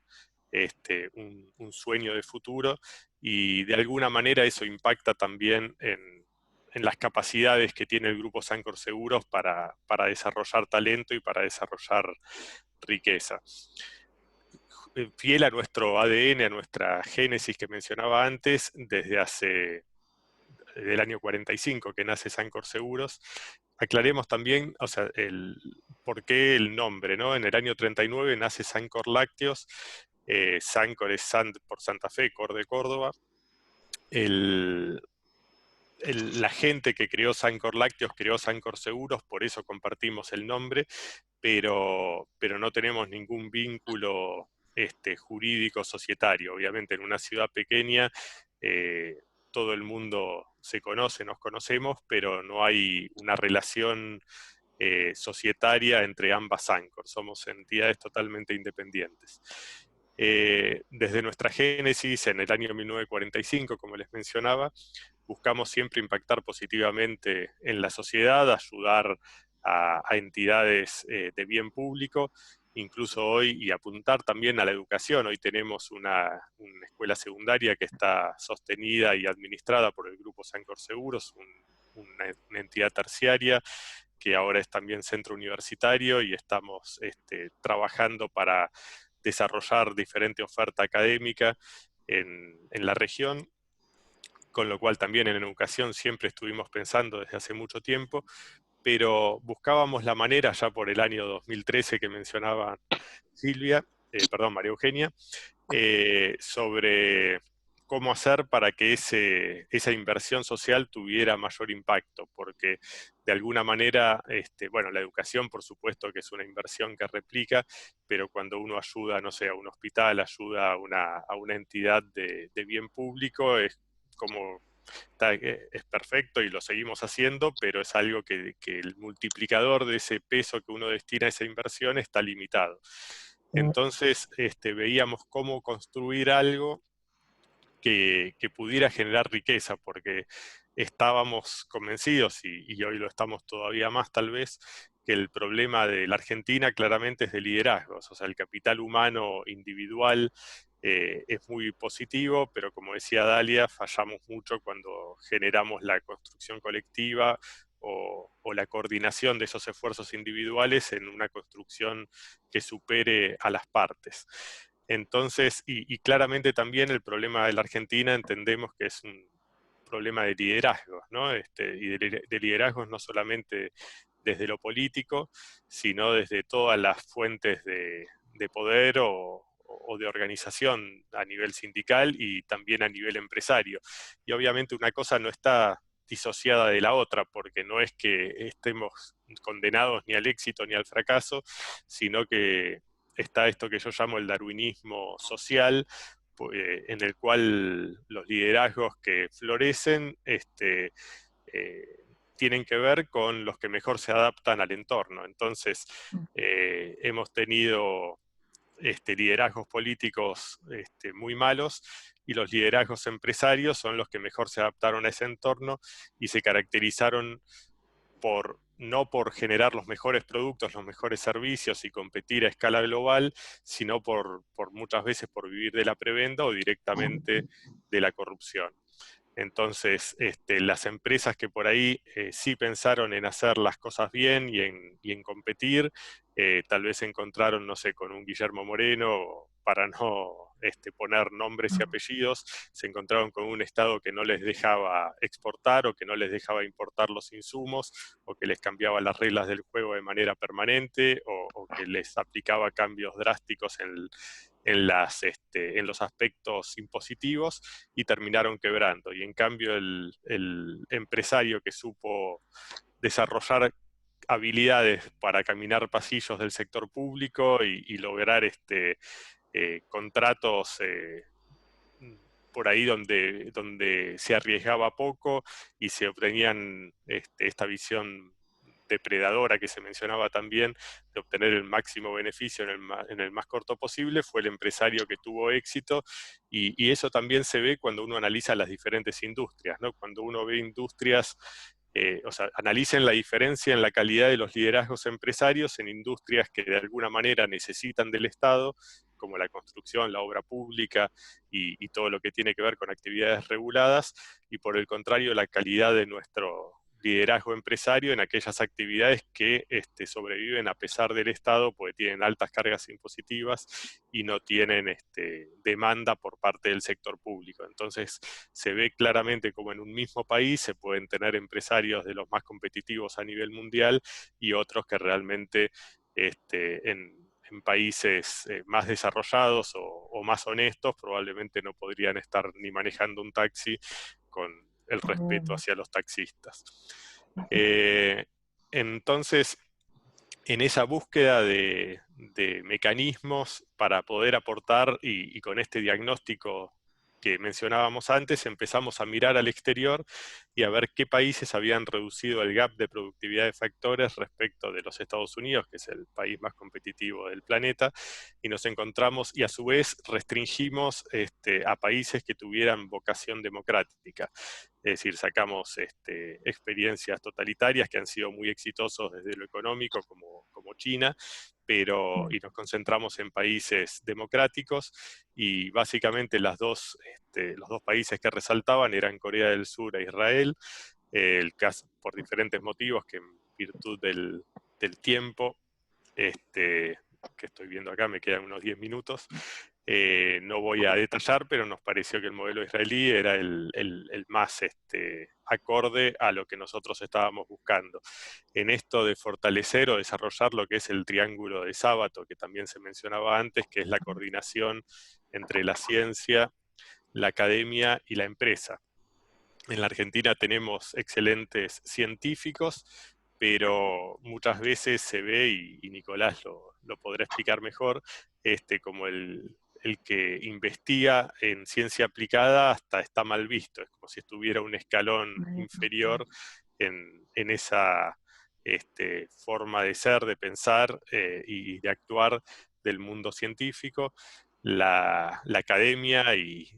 un sueño de futuro, y de alguna manera eso impacta también en las capacidades que tiene el Grupo Sancor Seguros para desarrollar talento y para desarrollar riqueza. Fiel a nuestro ADN, a nuestra génesis que mencionaba antes, desde el año 45 que nace Sancor Seguros, aclaremos también, o sea, por qué el nombre, ¿no? En el año 39 nace Sancor Lácteos, Sancor es por Santa Fe, Cor de Córdoba. La gente que creó Sancor Lácteos creó Sancor Seguros, por eso compartimos el nombre, pero no tenemos ningún vínculo jurídico societario. Obviamente en una ciudad pequeña todo el mundo se conoce, nos conocemos, pero no hay una relación societaria entre ambas Sancor. Somos entidades totalmente independientes. Desde nuestra génesis, en el año 1945, como les mencionaba, buscamos siempre impactar positivamente en la sociedad, ayudar a entidades de bien público, incluso hoy, y apuntar también a la educación. Hoy tenemos una escuela secundaria que está sostenida y administrada por el Grupo Sancor Seguros, una entidad terciaria, que ahora es también centro universitario, y estamos trabajando para desarrollar diferente oferta académica en la región, con lo cual también en educación siempre estuvimos pensando desde hace mucho tiempo, pero buscábamos la manera ya por el año 2013 que mencionaba María Eugenia, sobre cómo hacer para que esa inversión social tuviera mayor impacto, porque de alguna manera, bueno, la educación por supuesto que es una inversión que replica, pero cuando uno ayuda, no sé, a un hospital, ayuda a una entidad de bien público, es como... es perfecto y lo seguimos haciendo, pero es algo que el multiplicador de ese peso que uno destina a esa inversión está limitado. Entonces veíamos cómo construir algo que pudiera generar riqueza, porque estábamos convencidos, y hoy lo estamos todavía más tal vez, que el problema de la Argentina claramente es de liderazgos. O sea, el capital humano individual es muy positivo, pero como decía Dalia, fallamos mucho cuando generamos la construcción colectiva o la coordinación de esos esfuerzos individuales en una construcción que supere a las partes. Entonces, y claramente también el problema de la Argentina entendemos que es un problema de liderazgos, ¿no? Y de liderazgos no solamente desde lo político, sino desde todas las fuentes de poder o de organización a nivel sindical y también a nivel empresario. Y obviamente una cosa no está disociada de la otra, porque no es que estemos condenados ni al éxito ni al fracaso, sino que está esto que yo llamo el darwinismo social, en el cual los liderazgos que florecen tienen que ver con los que mejor se adaptan al entorno. Entonces, hemos tenido liderazgos políticos muy malos, y los liderazgos empresarios son los que mejor se adaptaron a ese entorno y se caracterizaron no por generar los mejores productos, los mejores servicios y competir a escala global, sino por muchas veces por vivir de la prebenda o directamente de la corrupción. Entonces, las empresas que por ahí sí pensaron en hacer las cosas bien y en competir, tal vez se encontraron, no sé, con un Guillermo Moreno, para no poner nombres y apellidos, se encontraron con un Estado que no les dejaba exportar o que no les dejaba importar los insumos, o que les cambiaba las reglas del juego de manera permanente, o que les aplicaba cambios drásticos en los aspectos impositivos, y terminaron quebrando. Y en cambio el empresario que supo desarrollar habilidades para caminar pasillos del sector público y lograr contratos por ahí donde se arriesgaba poco y se obtenían esta visión depredadora que se mencionaba también, de obtener el máximo beneficio en el más corto posible, fue el empresario que tuvo éxito, y eso también se ve cuando uno analiza las diferentes industrias, ¿no? Cuando uno ve industrias o sea, analicen la diferencia en la calidad de los liderazgos empresarios en industrias que de alguna manera necesitan del Estado, como la construcción, la obra pública y todo lo que tiene que ver con actividades reguladas, y por el contrario, la calidad de nuestro liderazgo empresario en aquellas actividades que sobreviven a pesar del Estado, porque tienen altas cargas impositivas y no tienen demanda por parte del sector público. Entonces se ve claramente como en un mismo país se pueden tener empresarios de los más competitivos a nivel mundial y otros que realmente en países más desarrollados o más honestos probablemente no podrían estar ni manejando un taxi con el respeto hacia los taxistas. Entonces, en esa búsqueda de mecanismos para poder aportar y con este diagnóstico que mencionábamos antes, empezamos a mirar al exterior y a ver qué países habían reducido el gap de productividad de factores respecto de los Estados Unidos, que es el país más competitivo del planeta, y nos encontramos, y a su vez restringimos a países que tuvieran vocación democrática. Es decir, sacamos experiencias totalitarias que han sido muy exitosos desde lo económico, como China, y nos concentramos en países democráticos, y básicamente los dos países que resaltaban eran Corea del Sur e Israel, el caso por diferentes motivos que en virtud del tiempo, que estoy viendo acá, me quedan unos 10 minutos, no voy a detallar, pero nos pareció que el modelo israelí era el más acorde a lo que nosotros estábamos buscando. En esto de fortalecer o desarrollar lo que es el triángulo de Sábato, que también se mencionaba antes, que es la coordinación entre la ciencia, la academia y la empresa. En la Argentina tenemos excelentes científicos, pero muchas veces se ve, y Nicolás lo podrá explicar mejor, como el que investiga en ciencia aplicada hasta está mal visto, es como si estuviera un escalón inferior en esa forma de ser, de pensar y de actuar del mundo científico. La academia y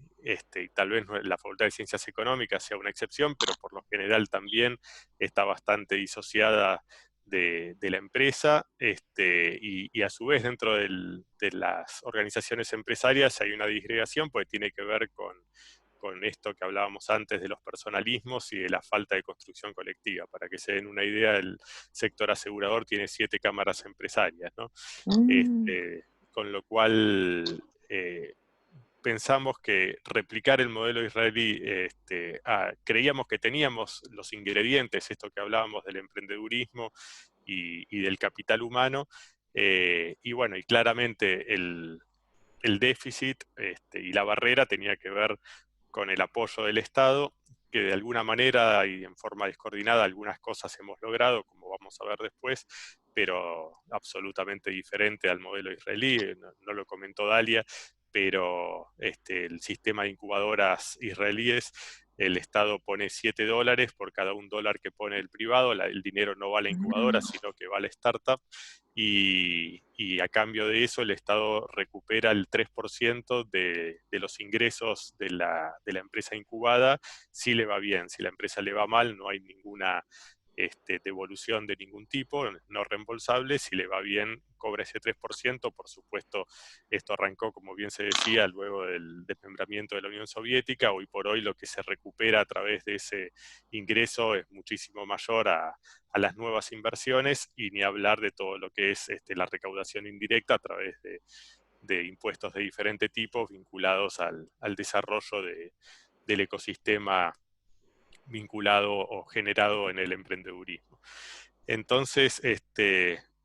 tal vez la Facultad de Ciencias Económicas sea una excepción, pero por lo general también está bastante disociada de la empresa, y a su vez dentro de las organizaciones empresarias hay una disgregación, porque tiene que ver con esto que hablábamos antes de los personalismos y de la falta de construcción colectiva. Para que se den una idea, el sector asegurador tiene 7 cámaras empresarias, ¿no? Con lo cual pensamos que replicar el modelo israelí, creíamos que teníamos los ingredientes, esto que hablábamos del emprendedurismo y del capital humano, y bueno, y claramente el déficit y la barrera tenía que ver con el apoyo del Estado, que de alguna manera y en forma descoordinada algunas cosas hemos logrado, como vamos a ver después, pero absolutamente diferente al modelo israelí, no lo comentó Dalia, pero el sistema de incubadoras israelíes, el Estado pone $7 por cada $1 que pone el privado, el dinero no va a la incubadora, sino que va a la startup, y a cambio de eso el Estado recupera el 3% de los ingresos de la empresa incubada si le va bien. Si la empresa le va mal, no hay ninguna devolución de ningún tipo, no reembolsable. Si le va bien, cobra ese 3%. Por supuesto, esto arrancó, como bien se decía, luego del desmembramiento de la Unión Soviética. Hoy por hoy lo que se recupera a través de ese ingreso es muchísimo mayor a las nuevas inversiones, y ni hablar de todo lo que es la recaudación indirecta a través de impuestos de diferente tipo vinculados al desarrollo del ecosistema vinculado o generado en el emprendedurismo. Entonces,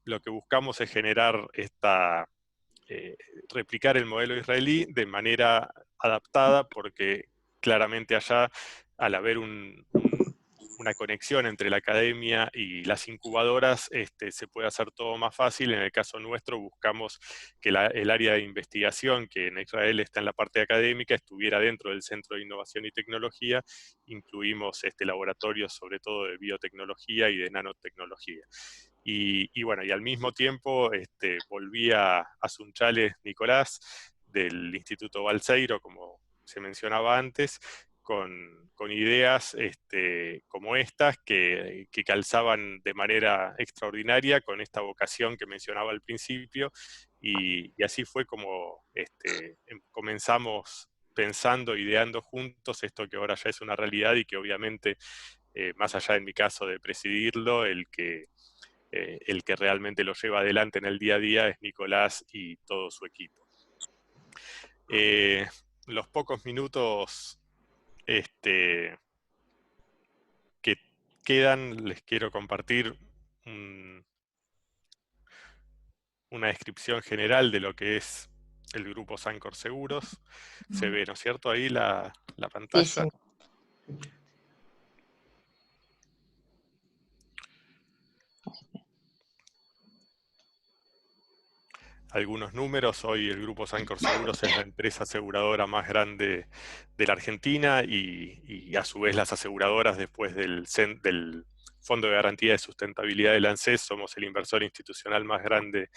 lo que buscamos es generar replicar el modelo israelí de manera adaptada, porque claramente allá, al haber una conexión entre la academia y las incubadoras, se puede hacer todo más fácil. En el caso nuestro buscamos que el área de investigación, que en Israel está en la parte académica, estuviera dentro del Centro de Innovación y Tecnología. Incluimos laboratorios sobre todo de biotecnología y de nanotecnología. Y bueno, y al mismo tiempo volví a Sunchales Nicolás, del Instituto Balseiro, como se mencionaba antes, con ideas como estas que calzaban de manera extraordinaria con esta vocación que mencionaba al principio, y así fue como comenzamos pensando, ideando juntos esto que ahora ya es una realidad y que obviamente, más allá en mi caso de presidirlo, el que realmente lo lleva adelante en el día a día es Nicolás y todo su equipo. Los pocos minutos que quedan, les quiero compartir una descripción general de lo que es el grupo Sancor Seguros. Se ve, ¿no es cierto?, ahí la pantalla. Sí, sí. Algunos números: hoy el grupo Sancor Seguros es la empresa aseguradora más grande de la Argentina y a su vez las aseguradoras, después del Fondo de Garantía de Sustentabilidad del ANSES, somos el inversor institucional más grande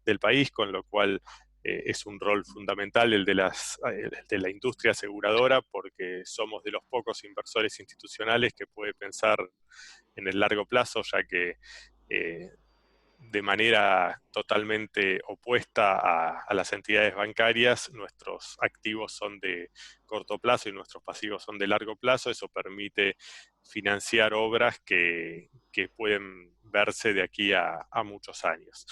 del país, con lo cual es un rol fundamental el de la industria aseguradora, porque somos de los pocos inversores institucionales que puede pensar en el largo plazo, ya que de manera totalmente opuesta a las entidades bancarias, nuestros activos son de corto plazo y nuestros pasivos son de largo plazo. Eso permite financiar obras que pueden verse de aquí a muchos años.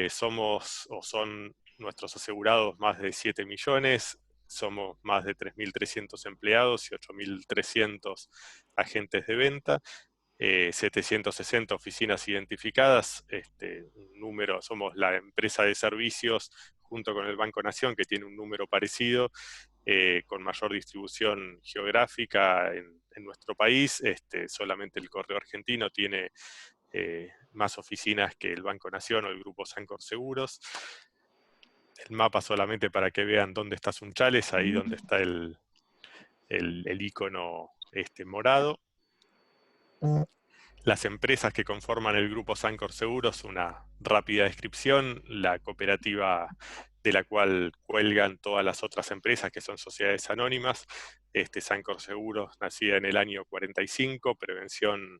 Son nuestros asegurados más de 7 millones, somos más de 3.300 empleados y 8.300 agentes de venta. 760 oficinas identificadas, un número, somos la empresa de servicios junto con el Banco Nación, que tiene un número parecido, con mayor distribución geográfica en nuestro país. Solamente el Correo Argentino tiene más oficinas que el Banco Nación o el Grupo Sancor Seguros. El mapa solamente para que vean dónde está Sunchales, ahí donde está el icono morado. Las empresas que conforman el grupo Sancor Seguros, una rápida descripción: la cooperativa de la cual cuelgan todas las otras empresas, que son sociedades anónimas. Sancor Seguros, nacida en el año 45, prevención,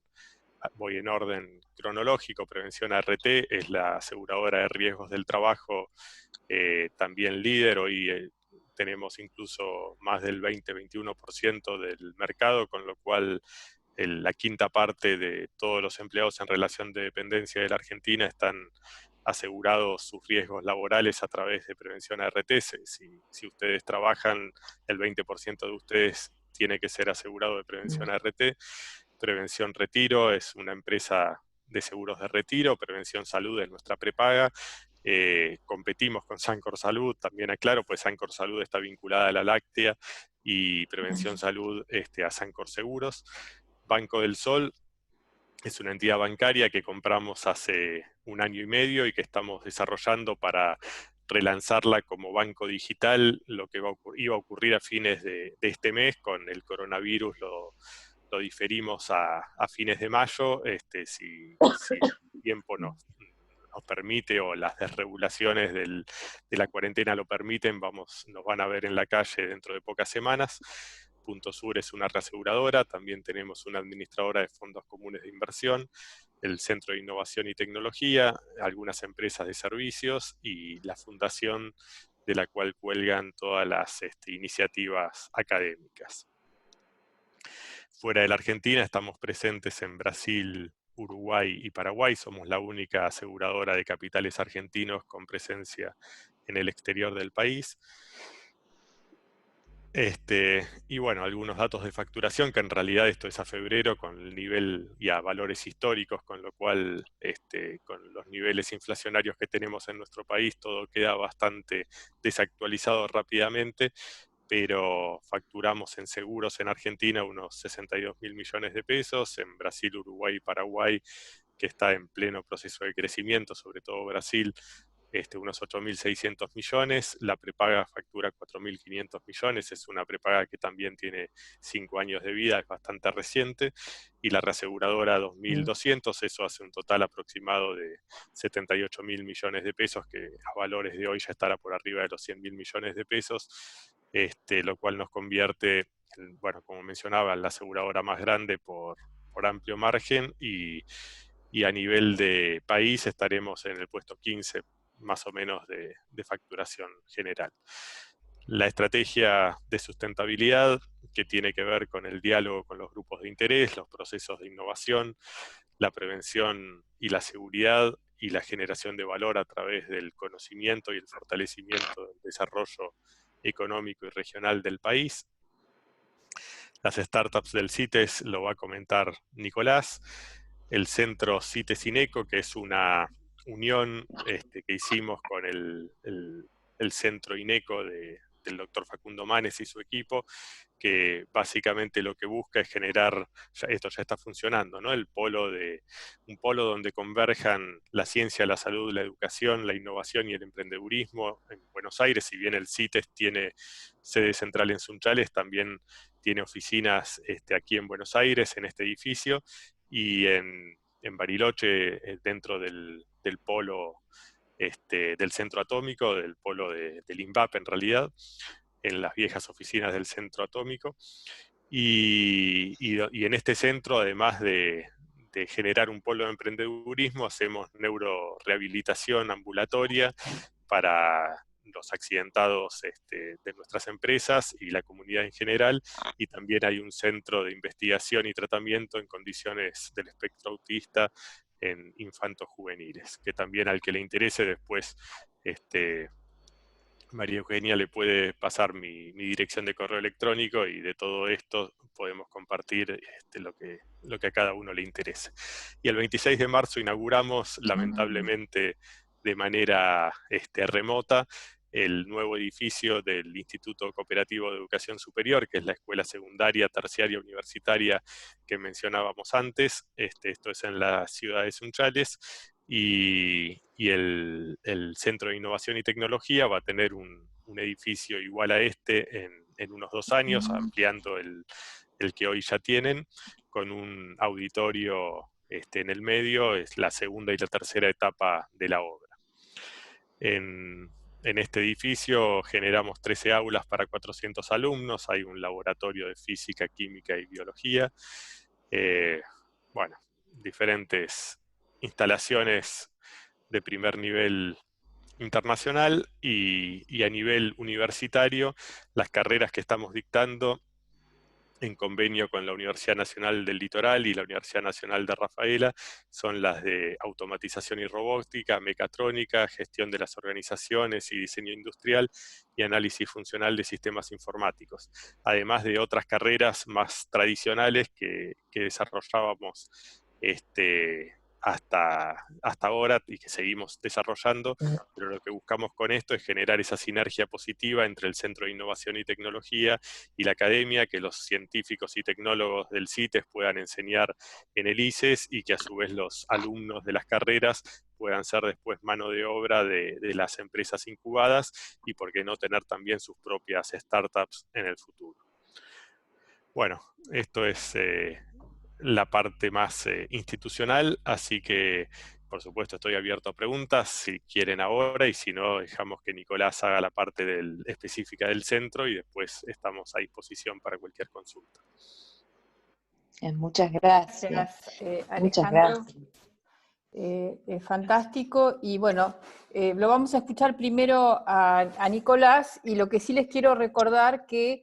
voy en orden cronológico, Prevención ART, es la aseguradora de riesgos del trabajo, también líder. Hoy tenemos incluso más del 20-21% del mercado, con lo cual la quinta parte de todos los empleados en relación de dependencia de la Argentina están asegurados sus riesgos laborales a través de Prevención ART. Si ustedes trabajan, el 20% de ustedes tiene que ser asegurado de Prevención ART. Prevención Retiro es una empresa de seguros de retiro. Prevención Salud es nuestra prepaga. Competimos con Sancor Salud, también aclaro, pues Sancor Salud está vinculada a la láctea y Prevención Salud a Sancor Seguros. Banco del Sol es una entidad bancaria que compramos hace 1 año y medio y que estamos desarrollando para relanzarla como banco digital. Lo que iba a ocurrir a fines de este mes, con el coronavirus lo diferimos a fines de mayo. Si el tiempo nos permite o las desregulaciones de la cuarentena lo permiten, nos van a ver en la calle dentro de pocas semanas. Punto Sur es una reaseguradora, también tenemos una administradora de fondos comunes de inversión, el Centro de Innovación y Tecnología, algunas empresas de servicios y la fundación de la cual cuelgan todas las iniciativas académicas. Fuera de la Argentina estamos presentes en Brasil, Uruguay y Paraguay. Somos la única aseguradora de capitales argentinos con presencia en el exterior del país. Y bueno, algunos datos de facturación, que en realidad esto es a febrero, con el nivel y a valores históricos, con lo cual con los niveles inflacionarios que tenemos en nuestro país, todo queda bastante desactualizado rápidamente, pero facturamos en seguros en Argentina unos 62.000 millones de pesos, en Brasil, Uruguay y Paraguay, que está en pleno proceso de crecimiento, sobre todo Brasil, unos 8.600 millones, la prepaga factura 4.500 millones, es una prepaga que también tiene 5 años de vida, es bastante reciente, y la reaseguradora 2.200, eso hace un total aproximado de 78.000 millones de pesos, que a valores de hoy ya estará por arriba de los 100.000 millones de pesos, lo cual nos convierte bueno, como mencionaba, la aseguradora más grande por amplio margen, y a nivel de país estaremos en el puesto 15 más o menos de facturación general. La estrategia de sustentabilidad, que tiene que ver con el diálogo con los grupos de interés, los procesos de innovación, la prevención y la seguridad, y la generación de valor a través del conocimiento y el fortalecimiento del desarrollo económico y regional del país. Las startups del CITES lo va a comentar Nicolás. El centro CITES INECO, que es una unión que hicimos con el centro INECO del doctor Facundo Manes y su equipo, que básicamente lo que busca es generar, esto ya está funcionando, ¿no? Un polo donde converjan la ciencia, la salud, la educación, la innovación y el emprendedurismo en Buenos Aires. Si bien el CITES tiene sede central en Sunchales, también tiene oficinas aquí en Buenos Aires, en este edificio, y en Bariloche, dentro del polo del centro atómico, del polo del INVAP en realidad, en las viejas oficinas del centro atómico. Y en este centro, además de generar un polo de emprendedurismo, hacemos neurorehabilitación ambulatoria para los accidentados de nuestras empresas y la comunidad en general, y también hay un centro de investigación y tratamiento en condiciones del espectro autista en infantos juveniles, que también al que le interese después, María Eugenia le puede pasar mi dirección de correo electrónico, y de todo esto podemos compartir lo que a cada uno le interese. Y el 26 de marzo inauguramos, lamentablemente de manera remota, el nuevo edificio del Instituto Cooperativo de Educación Superior, que es la escuela secundaria, terciaria, universitaria que mencionábamos antes. Esto es en la ciudad de Sunchales, y el Centro de Innovación y Tecnología va a tener un edificio igual a en unos 2 años, ampliando el que hoy ya tienen, con un auditorio en el medio. Es la segunda y la tercera etapa de la obra. En este edificio generamos 13 aulas para 400 alumnos, hay un laboratorio de física, química y biología, bueno, diferentes instalaciones de primer nivel internacional, y a nivel universitario, las carreras que estamos dictando en convenio con la Universidad Nacional del Litoral y la Universidad Nacional de Rafaela son las de automatización y robótica, mecatrónica, gestión de las organizaciones y diseño industrial, y análisis funcional de sistemas informáticos, además de otras carreras más tradicionales que desarrollábamos hasta ahora y que seguimos desarrollando, pero lo que buscamos con esto es generar esa sinergia positiva entre el Centro de Innovación y Tecnología y la academia, que los científicos y tecnólogos del CITES puedan enseñar en el ICES, y que a su vez los alumnos de las carreras puedan ser después mano de obra de las empresas incubadas, y por qué no tener también sus propias startups en el futuro. Bueno, esto es la parte más institucional, así que por supuesto estoy abierto a preguntas si quieren ahora, y si no, dejamos que Nicolás haga la parte específica del centro, y después estamos a disposición para cualquier consulta. Muchas gracias. Alejandro. Muchas gracias. Fantástico, y bueno, lo vamos a escuchar primero a Nicolás, y lo que sí les quiero recordar que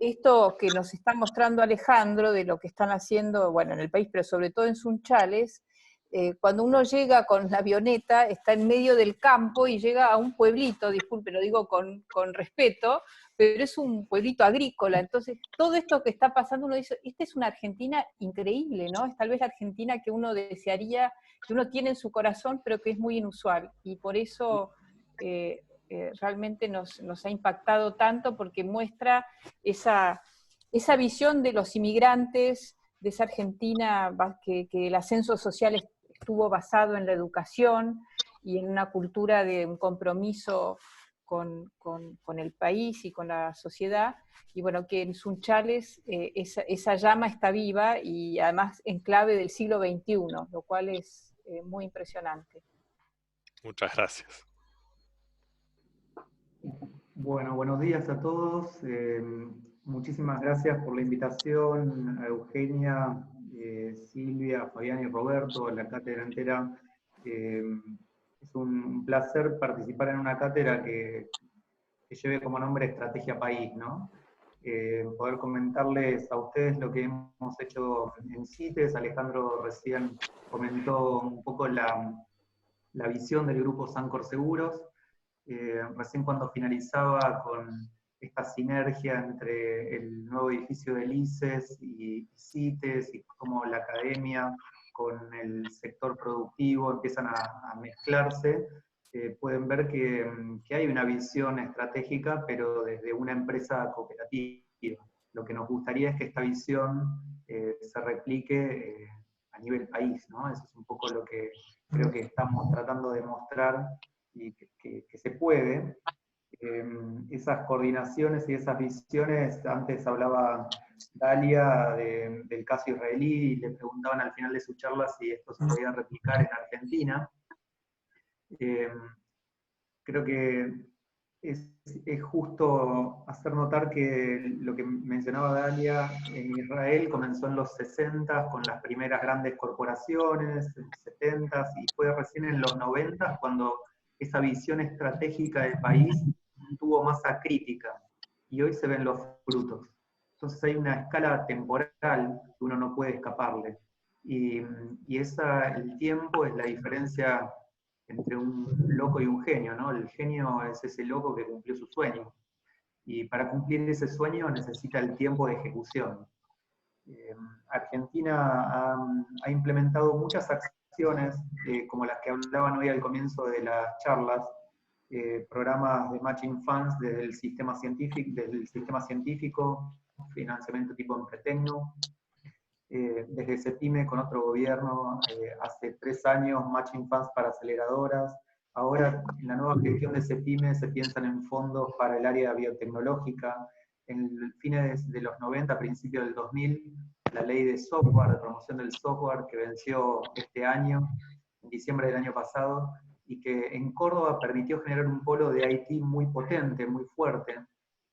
esto que nos está mostrando Alejandro de lo que están haciendo, bueno, en el país, pero sobre todo en Sunchales, cuando uno llega con la avioneta, está en medio del campo y llega a un pueblito, disculpe, lo digo con respeto, pero es un pueblito agrícola. Entonces todo esto que está pasando, uno dice, esta es una Argentina increíble, ¿no? Es tal vez la Argentina que uno desearía, que uno tiene en su corazón, pero que es muy inusual, y por eso realmente nos ha impactado tanto, porque muestra esa visión de los inmigrantes, de esa Argentina que el ascenso social estuvo basado en la educación y en una cultura de un compromiso con el país y con la sociedad, y bueno, que en Sunchales esa llama está viva, y además en clave del siglo XXI, lo cual es muy impresionante. Muchas gracias. Bueno, buenos días a todos. muchísimas gracias por la invitación a Eugenia, Silvia, Fabián y Roberto, a la cátedra entera. Es un placer participar en una cátedra que lleve como nombre Estrategia País, ¿no? Poder comentarles a ustedes lo que hemos hecho en CITES. Alejandro recién comentó un poco la visión del grupo Sancor Seguros. Recién cuando finalizaba con esta sinergia entre el nuevo edificio del ICES y CITES, y cómo la academia con el sector productivo empiezan a mezclarse, pueden ver que hay una visión estratégica, pero desde una empresa cooperativa. Lo que nos gustaría es que esta visión se replique a nivel país, ¿no? Eso es un poco lo que creo que estamos tratando de mostrar y que se puede. Esas coordinaciones y esas visiones, antes hablaba Dalia del caso israelí, y le preguntaban al final de su charla si esto se podía replicar en Argentina. Creo que es justo hacer notar que lo que mencionaba Dalia, en Israel comenzó en los 60 con las primeras grandes corporaciones, en los 70 y fue recién en los 90 cuando esa visión estratégica del país tuvo masa crítica, y hoy se ven los frutos. Entonces hay una escala temporal que uno no puede escaparle, y el tiempo es la diferencia entre un loco y un genio, ¿no? El genio es ese loco que cumplió su sueño, y para cumplir ese sueño necesita el tiempo de ejecución. Argentina ha implementado muchas acciones, como las que hablaban hoy al comienzo de las charlas, programas de matching funds desde el sistema científico, financiamiento tipo Empretecno, desde CEPIME con otro gobierno, hace 3 años matching funds para aceleradoras. Ahora en la nueva gestión de CEPIME se piensan en fondos para el área biotecnológica. En fines de los 90, principios del 2000, la ley de software, de promoción del software, que venció este año, en diciembre del año pasado, y que en Córdoba permitió generar un polo de IT muy potente, muy fuerte.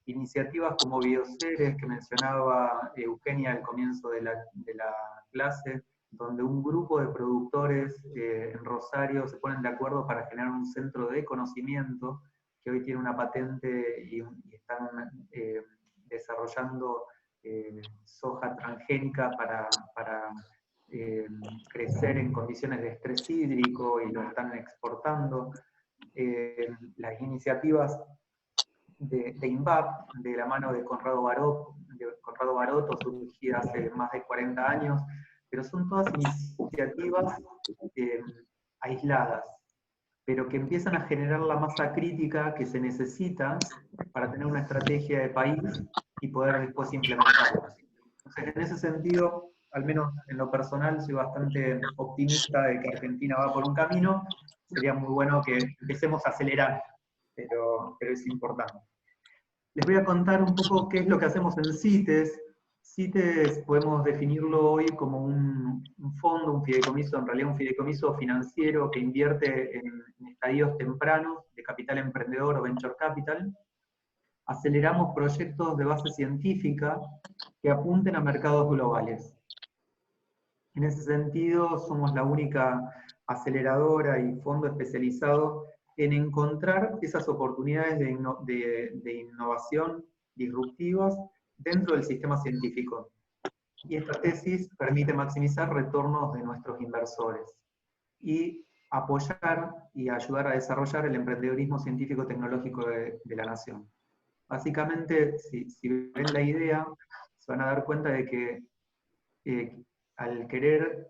Iniciativas como Bioceres, que mencionaba Eugenia al comienzo de la clase, donde un grupo de productores en Rosario se ponen de acuerdo para generar un centro de conocimiento, que hoy tiene una patente y están desarrollando soja transgénica para crecer en condiciones de estrés hídrico, y lo están exportando. Las iniciativas de INVAP, de la mano de Conrado Baroto, surgida hace más de 40 años, pero son todas iniciativas aisladas, pero que empiezan a generar la masa crítica que se necesita para tener una estrategia de país y poder después implementarla. Entonces, en ese sentido, al menos en lo personal, soy bastante optimista de que Argentina va por un camino. Sería muy bueno que empecemos a acelerar, pero es importante. Les voy a contar un poco qué es lo que hacemos en CITES. CITES podemos definirlo hoy como un fondo, un fideicomiso, en realidad un fideicomiso financiero que invierte en estadios tempranos de capital emprendedor o venture capital. Aceleramos proyectos de base científica que apunten a mercados globales. En ese sentido, somos la única aceleradora y fondo especializado en encontrar esas oportunidades de innovación disruptivas dentro del sistema científico. Y esta tesis permite maximizar retornos de nuestros inversores y apoyar y ayudar a desarrollar el emprendedurismo científico-tecnológico de la nación. Básicamente, si ven la idea, se van a dar cuenta de que al querer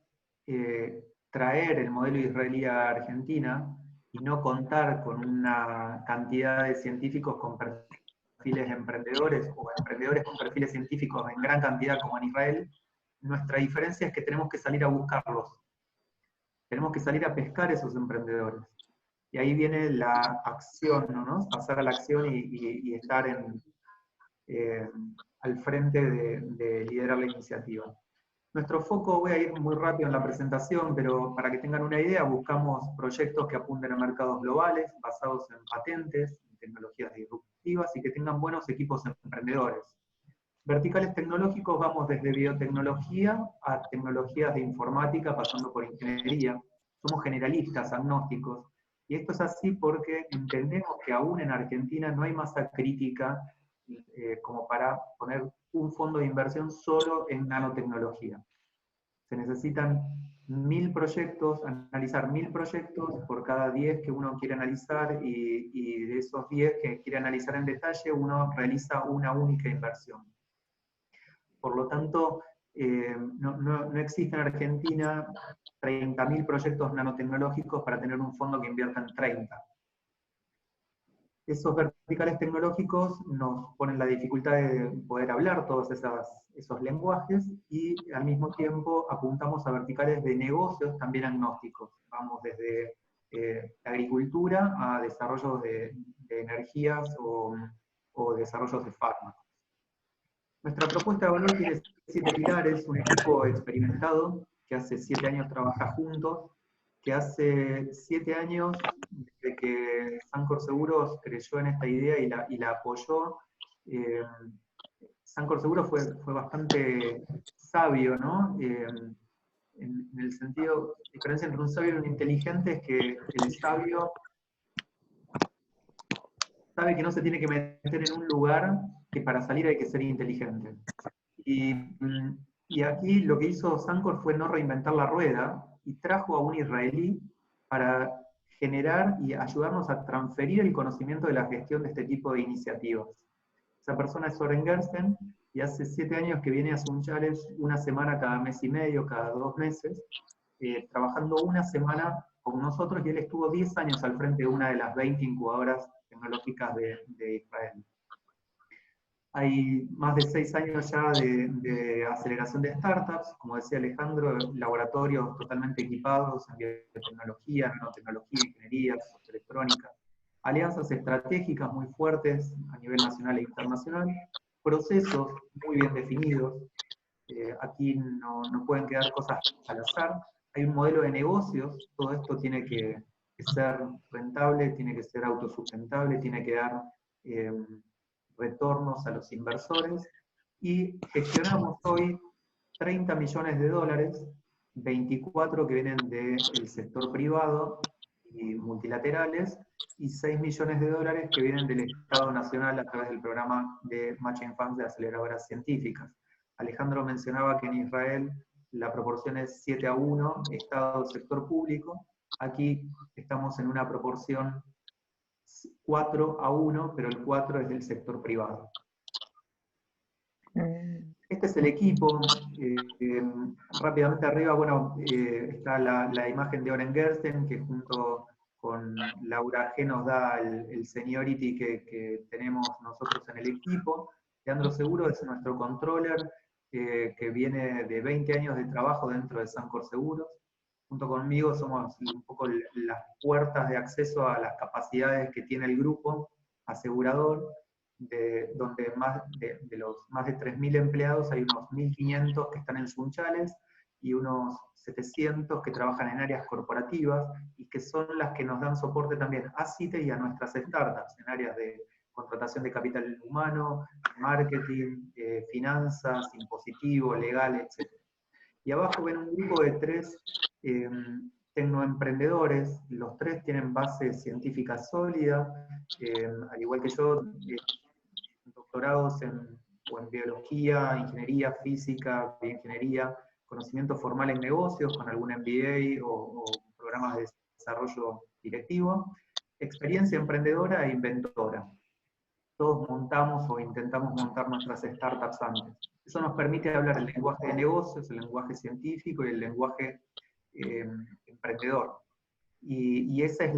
traer el modelo israelí a Argentina y no contar con una cantidad de científicos con perfiles emprendedores, o emprendedores con perfiles científicos en gran cantidad como en Israel, nuestra diferencia es que tenemos que salir a buscarlos. Tenemos que salir a pescar esos emprendedores. Y ahí viene la acción, ¿no? Pasar a la acción y estar al frente de liderar la iniciativa. Nuestro foco, voy a ir muy rápido en la presentación, pero para que tengan una idea, buscamos proyectos que apunten a mercados globales, basados en patentes, en tecnologías disruptivas, y que tengan buenos equipos emprendedores. Verticales tecnológicos vamos desde biotecnología a tecnologías de informática, pasando por ingeniería. Somos generalistas, agnósticos. Y esto es así porque entendemos que aún en Argentina no hay masa crítica como para poner un fondo de inversión solo en nanotecnología. Se necesitan 1000 proyectos, analizar 1000 proyectos por cada 10 que uno quiere analizar, y de esos 10 que quiere analizar en detalle, uno realiza una única inversión. Por lo tanto, no existe en Argentina 30.000 proyectos nanotecnológicos para tener un fondo que invierta en 30. Esos verticales tecnológicos nos ponen la dificultad de poder hablar todos esos lenguajes, y al mismo tiempo apuntamos a verticales de negocios también agnósticos. Vamos desde agricultura a desarrollos de energías o desarrollos de fármacos. Nuestra propuesta de valor tiene 7 pilares: un equipo experimentado que hace 7 años trabaja juntos, que hace 7 años, desde que Sancor Seguros creyó en esta idea y la apoyó. Sancor Seguros fue bastante sabio, ¿no? En el sentido, la diferencia entre un sabio y un inteligente es que el sabio sabe que no se tiene que meter en un lugar que para salir hay que ser inteligente. Y aquí lo que hizo Sancor fue no reinventar la rueda, y trajo a un israelí para generar y ayudarnos a transferir el conocimiento de la gestión de este tipo de iniciativas. Esa persona es Soren Gersten, y hace 7 años que viene a Sunchales una semana cada mes y medio, cada 2 meses, trabajando una semana con nosotros, y él estuvo 10 años al frente de una de las 20 incubadoras tecnológicas de Israel. Hay más de 6 años ya de aceleración de startups, como decía Alejandro, laboratorios totalmente equipados en biotecnología, nanotecnología, ingeniería, electrónica, alianzas estratégicas muy fuertes a nivel nacional e internacional, procesos muy bien definidos. Aquí no pueden quedar cosas al azar. Hay un modelo de negocios, todo esto tiene que ser rentable, tiene que ser autosustentable, tiene que dar retornos a los inversores, y gestionamos hoy 30 millones de dólares, 24 que vienen del sector privado y multilaterales, y 6 millones de dólares que vienen del Estado Nacional a través del programa de Matching Funds de aceleradoras científicas. Alejandro mencionaba que en Israel la proporción es 7-1, Estado-sector público. Aquí estamos en una proporción 4-1, pero el 4 es del sector privado. Este es el equipo. Rápidamente arriba, bueno, está la imagen de Oren Gersten, que junto con Laura G nos da el seniority que tenemos nosotros en el equipo. Leandro Seguro es nuestro controller, que viene de 20 años de trabajo dentro de Sancor Seguros. Junto conmigo somos un poco las puertas de acceso a las capacidades que tiene el grupo asegurador, donde de los más de 3.000 empleados hay unos 1.500 que están en Sunchales y unos 700 que trabajan en áreas corporativas, y que son las que nos dan soporte también a CITE y a nuestras startups en áreas de contratación de capital humano, marketing, finanzas, impositivo, legal, etc. Y abajo ven un grupo de 3 tecnoemprendedores. Los 3 tienen base científica sólida, al igual que yo, doctorados en biología, ingeniería, física, bioingeniería, conocimiento formal en negocios con algún MBA o programas de desarrollo directivo, experiencia emprendedora e inventora. Todos montamos o intentamos montar nuestras startups antes. Eso nos permite hablar el lenguaje de negocios, el lenguaje científico y el lenguaje emprendedor. Y esa es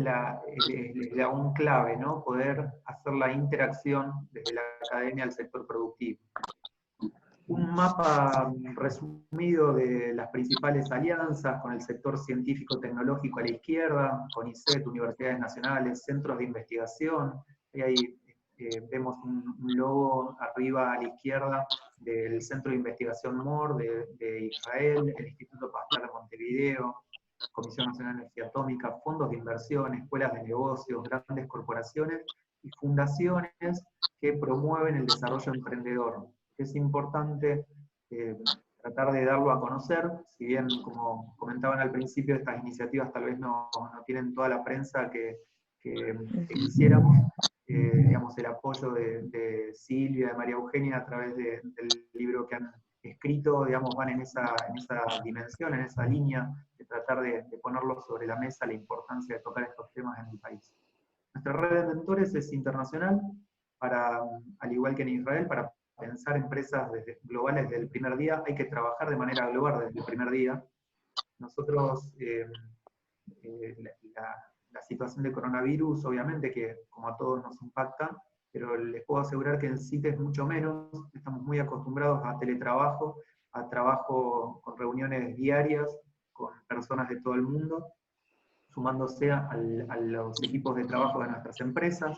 un clave, ¿no? Poder hacer la interacción desde la academia al sector productivo. Un mapa resumido de las principales alianzas con el sector científico-tecnológico a la izquierda, con ICET, universidades nacionales, centros de investigación. Y ahí vemos un logo arriba a la izquierda del Centro de Investigación MOR de Israel, el Instituto Pasteur de Montevideo, Comisión Nacional de Energía Atómica, fondos de inversión, escuelas de negocios, grandes corporaciones y fundaciones que promueven el desarrollo emprendedor. que es importante tratar de darlo a conocer, si bien, como comentaban al principio, estas iniciativas tal vez no tienen toda la prensa que quisiéramos. Digamos, el apoyo de Silvia, de María Eugenia, a través del libro que han escrito, digamos, van en esa dimensión, en esa línea, de tratar de ponerlo sobre la mesa, la importancia de tocar estos temas en el país. Nuestra red de mentores es internacional, al igual que en Israel, para pensar empresas globales desde el primer día, hay que trabajar de manera global desde el primer día. Nosotros, la situación de coronavirus, obviamente que como a todos nos impacta, pero les puedo asegurar que en CITES mucho menos, estamos muy acostumbrados a teletrabajo, a trabajo con reuniones diarias, con personas de todo el mundo, sumándose a los equipos de trabajo de nuestras empresas.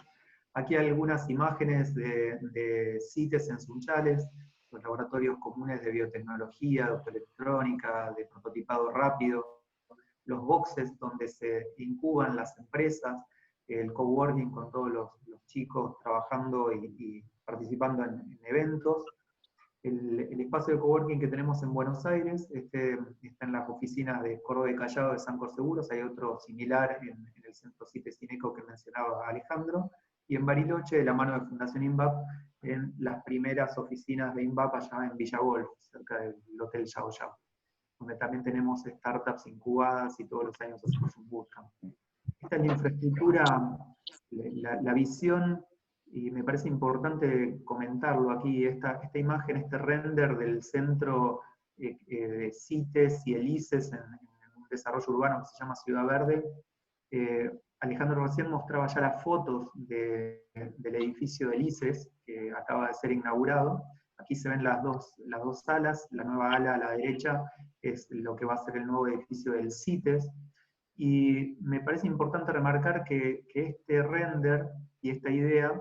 Aquí hay algunas imágenes de CITES en Sunchales, los laboratorios comunes de biotecnología, de optoelectrónica, de prototipado rápido, los boxes donde se incuban las empresas, el coworking con todos los chicos trabajando y participando en eventos. El espacio de coworking que tenemos en Buenos Aires está en las oficinas de Córdoba y Callao de Sancor Seguros, hay otro similar en el centro CITES Cineco que mencionaba Alejandro, y en Bariloche, de la mano de Fundación INVAP, en las primeras oficinas de INVAP allá en Villa Golf, cerca del Hotel Yao Yao, donde también tenemos startups incubadas y todos los años hacemos un bootcamp. Esta es la infraestructura, la visión, y me parece importante comentarlo aquí, esta imagen, este render del centro de CITES y el ICES en un desarrollo urbano que se llama Ciudad Verde. Alejandro recién mostraba ya las fotos del edificio del ICES, que acaba de ser inaugurado. Aquí se ven las dos salas, la nueva ala a la derecha es lo que va a ser el nuevo edificio del CITES, y me parece importante remarcar que este render y esta idea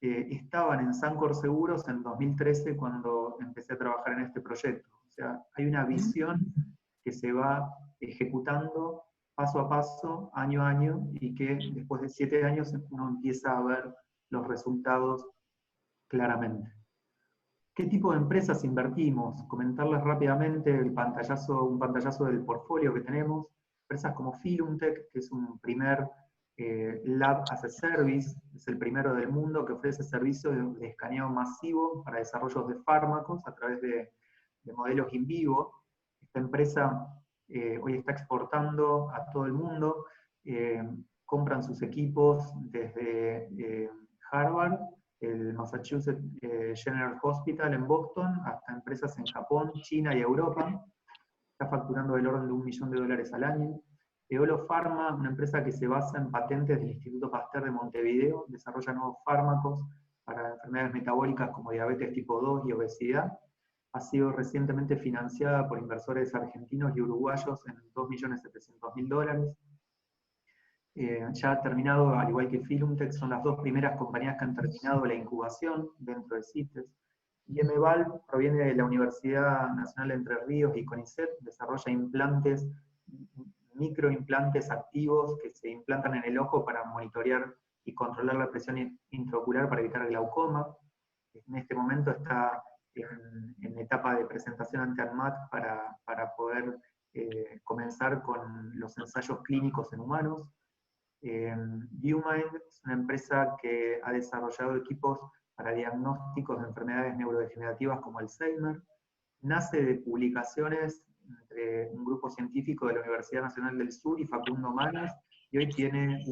estaban en Sancor Seguros en 2013 cuando empecé a trabajar en este proyecto. O sea, hay una visión que se va ejecutando paso a paso, año a año, y que después de 7 años uno empieza a ver los resultados claramente. ¿Qué tipo de empresas invertimos? Comentarles rápidamente un pantallazo del portfolio que tenemos. Empresas como Filumtech, que es un primer Lab as a Service, es el primero del mundo que ofrece servicios de escaneo masivo para desarrollos de fármacos a través de modelos in vivo. Esta empresa hoy está exportando a todo el mundo, compran sus equipos desde Harvard, el Massachusetts General Hospital en Boston, hasta empresas en Japón, China y Europa. Está facturando del orden de $1 millón al año. Eolo Pharma, una empresa que se basa en patentes del Instituto Pasteur de Montevideo, desarrolla nuevos fármacos para enfermedades metabólicas como diabetes tipo 2 y obesidad. Ha sido recientemente financiada por inversores argentinos y uruguayos en $2.700.000. Ya ha terminado, al igual que Filumtech, son las 2 primeras compañías que han terminado la incubación dentro de CITES. Y IMEVAL proviene de la Universidad Nacional de Entre Ríos y CONICET, desarrolla implantes, microimplantes activos que se implantan en el ojo para monitorear y controlar la presión intraocular para evitar el glaucoma. En este momento está en etapa de presentación ante ANMAT para poder comenzar con los ensayos clínicos en humanos. ViewMind es una empresa que ha desarrollado equipos para diagnósticos de enfermedades neurodegenerativas como Alzheimer. Nace de publicaciones entre un grupo científico de la Universidad Nacional del Sur y Facundo Manes, y hoy tiene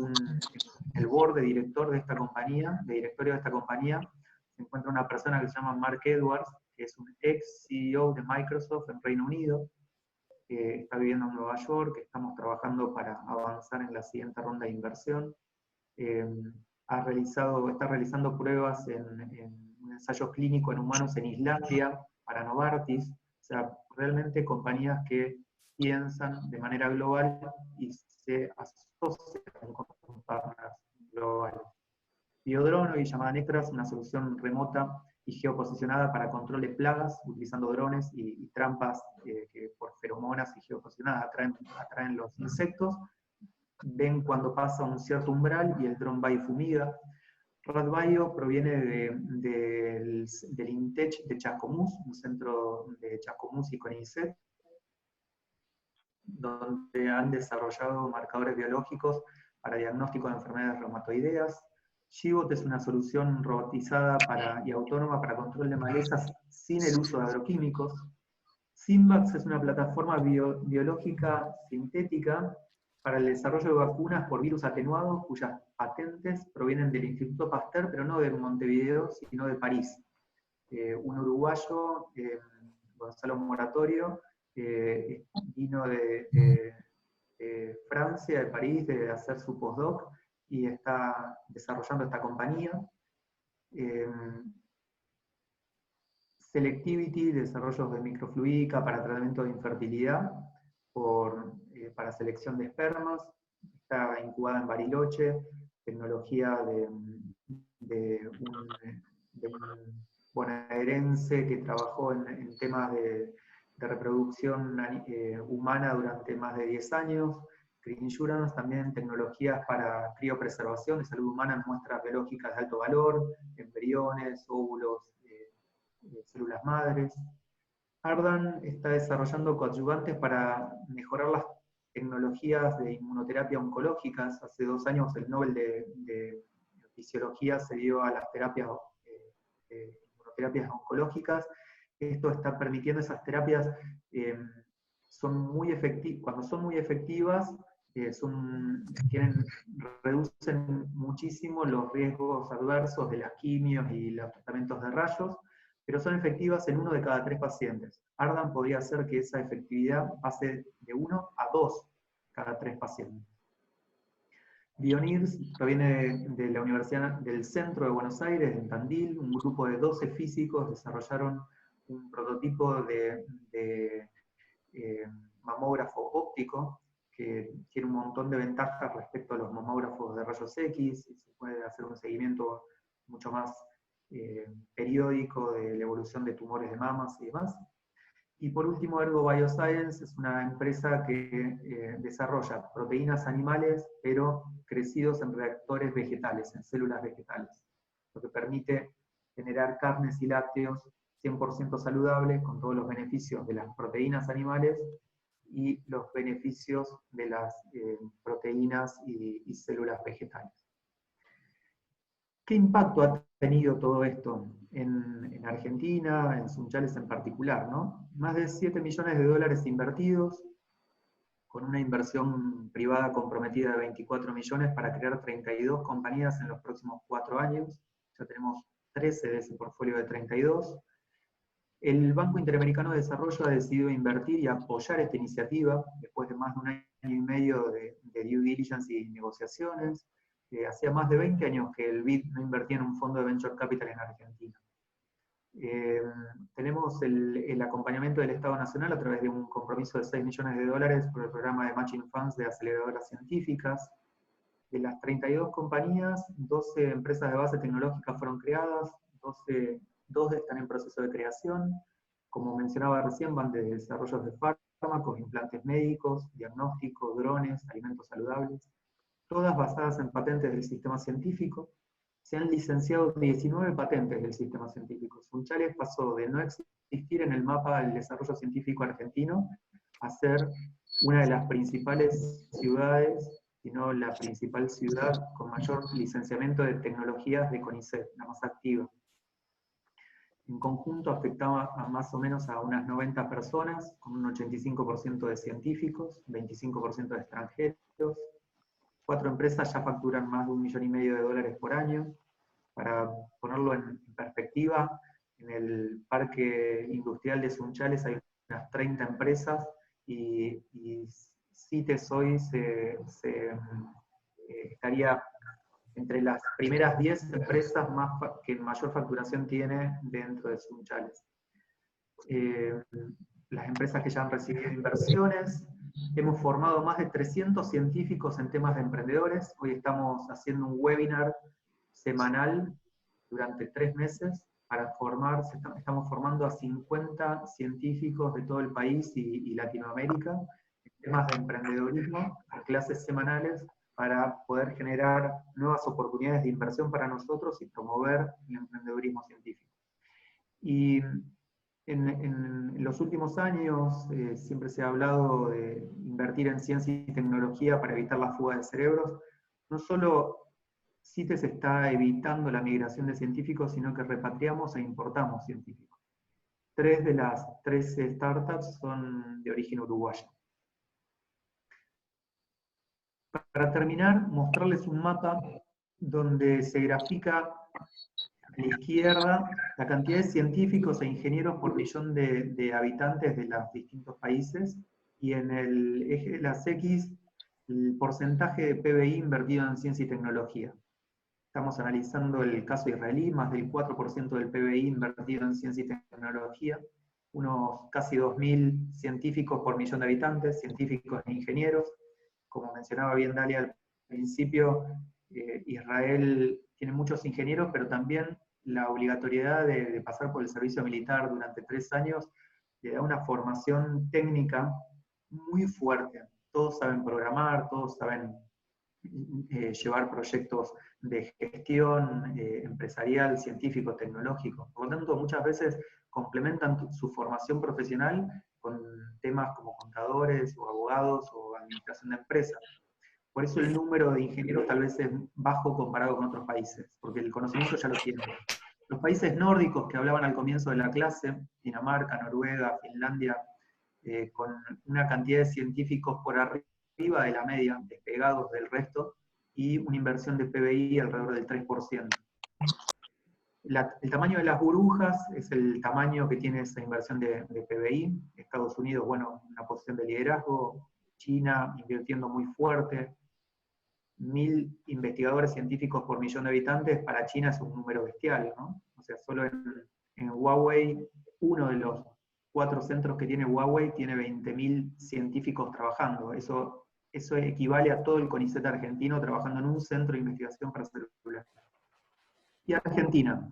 el board de directorio de esta compañía, se encuentra una persona que se llama Mark Edwards, que es un ex CEO de Microsoft en Reino Unido, está viviendo en Nueva York, estamos trabajando para avanzar en la siguiente ronda de inversión. Está realizando pruebas en un ensayo clínico en humanos en Islandia para Novartis. O sea, realmente compañías que piensan de manera global y se asocian con partners globales. Biodrone, hoy llamada Nectras, una solución remota y geoposicionada para control de plagas, utilizando drones y trampas que por feromonas y geoposicionadas atraen los insectos. Ven cuando pasa un cierto umbral y el dron va y fumiga. RadBio proviene del INTECH de Chascomús, un centro de Chascomús y CONICET, donde han desarrollado marcadores biológicos para diagnóstico de enfermedades reumatoideas. Gibot es una solución robotizada y autónoma para control de malezas sin el uso de agroquímicos. Simvax es una plataforma biológica sintética para el desarrollo de vacunas por virus atenuados, cuyas patentes provienen del Instituto Pasteur, pero no de Montevideo, sino de París. Un uruguayo, Gonzalo Moratorio, vino de Francia, de París, de hacer su postdoc, y está desarrollando esta compañía. Selectivity, desarrollos de microfluídica para tratamiento de infertilidad, para selección de espermas, está incubada en Bariloche, tecnología de un bonaerense que trabajó en temas de reproducción humana durante más de 10 años. Greensurance, también tecnologías para criopreservación de salud humana en muestras biológicas de alto valor, embriones, óvulos, células madres. Ardan está desarrollando coadyuvantes para mejorar las tecnologías de inmunoterapia oncológicas. Hace 2 años el Nobel de Fisiología se dio a las terapias inmunoterapias oncológicas. Esto está permitiendo esas terapias, cuando son muy efectivas, reducen muchísimo los riesgos adversos de las quimios y los tratamientos de rayos, pero son efectivas en 1 de cada 3 pacientes. Ardan podría hacer que esa efectividad pase de 1 a 2 cada 3 pacientes. Bionirs proviene de la Universidad del Centro de Buenos Aires, en Tandil. Un grupo de 12 físicos desarrollaron un prototipo de mamógrafo óptico que tiene un montón de ventajas respecto a los mamógrafos de rayos X, y se puede hacer un seguimiento mucho más periódico de la evolución de tumores de mamas y demás. Y por último, Ergo Bioscience es una empresa que desarrolla proteínas animales, pero crecidos en reactores vegetales, en células vegetales, lo que permite generar carnes y lácteos 100% saludables, con todos los beneficios de las proteínas animales y los beneficios de las proteínas y células vegetales. ¿Qué impacto ha tenido todo esto en Argentina, en Sunchales en particular, ¿no? Más de 7 millones de dólares invertidos, con una inversión privada comprometida de 24 millones para crear 32 compañías en los próximos 4 años. Ya tenemos 13 de ese portfolio de 32. El Banco Interamericano de Desarrollo ha decidido invertir y apoyar esta iniciativa después de más de 1 año y medio de due diligence y negociaciones. Hacía más de 20 años que el BID no invertía en un fondo de Venture Capital en Argentina. Tenemos el acompañamiento del Estado Nacional a través de un compromiso de 6 millones de dólares por el programa de Matching Funds de aceleradoras científicas. De las 32 compañías, 12 empresas de base tecnológica fueron creadas, 2 están en proceso de creación. Como mencionaba recién, van desde desarrollos de fármacos, implantes médicos, diagnósticos, drones, alimentos saludables, todas basadas en patentes del sistema científico. Se han licenciado 19 patentes del sistema científico. Sunchales pasó de no existir en el mapa del desarrollo científico argentino a ser una de las principales ciudades, si no la principal ciudad con mayor licenciamiento de tecnologías de CONICET, la más activa. En conjunto afectaba a más o menos a unas 90 personas, con un 85% de científicos, 25% de extranjeros. 4 empresas ya facturan más de $1,5 millones por año. Para ponerlo en perspectiva, en el parque industrial de Sunchales hay unas 30 empresas y CITES hoy estaría entre las primeras 10 empresas que mayor facturación tiene dentro de Sunchales. Las empresas que ya han recibido inversiones. Hemos formado más de 300 científicos en temas de emprendedores. Hoy estamos haciendo un webinar semanal durante 3 meses para estamos formando a 50 científicos de todo el país y Latinoamérica en temas de emprendedorismo, en clases semanales, para poder generar nuevas oportunidades de inversión para nosotros y promover el emprendedurismo científico. Y en los últimos años siempre se ha hablado de invertir en ciencia y tecnología para evitar la fuga de cerebros. No solo CITES está evitando la migración de científicos, sino que repatriamos e importamos científicos. 3 de las 13 startups son de origen uruguayo. Para terminar, mostrarles un mapa donde se grafica a la izquierda la cantidad de científicos e ingenieros por millón de habitantes de los distintos países, y en el eje de las X, el porcentaje de PBI invertido en ciencia y tecnología. Estamos analizando el caso israelí, más del 4% del PBI invertido en ciencia y tecnología, unos casi 2.000 científicos por millón de habitantes, científicos e ingenieros. Como mencionaba bien Dalia al principio, Israel tiene muchos ingenieros, pero también la obligatoriedad de pasar por el servicio militar durante 3 años le da una formación técnica muy fuerte. Todos saben programar, todos saben llevar proyectos de gestión empresarial, científico, tecnológico. Por lo tanto, muchas veces complementan su formación profesional con temas como contadores o abogados o administración de empresas. Por eso el número de ingenieros tal vez es bajo comparado con otros países, porque el conocimiento ya lo tienen. Los países nórdicos que hablaban al comienzo de la clase, Dinamarca, Noruega, Finlandia, con una cantidad de científicos por arriba de la media, despegados del resto, y una inversión de PBI alrededor del 3%. El tamaño de las burbujas es el tamaño que tiene esa inversión de PBI. Estados Unidos, bueno, una posición de liderazgo. China invirtiendo muy fuerte. 1.000 investigadores científicos por millón de habitantes, para China es un número bestial, ¿no? O sea, solo en Huawei, uno de los 4 centros que tiene Huawei tiene 20.000 científicos trabajando. Eso equivale a todo el CONICET argentino trabajando en un centro de investigación para celular. Y Argentina,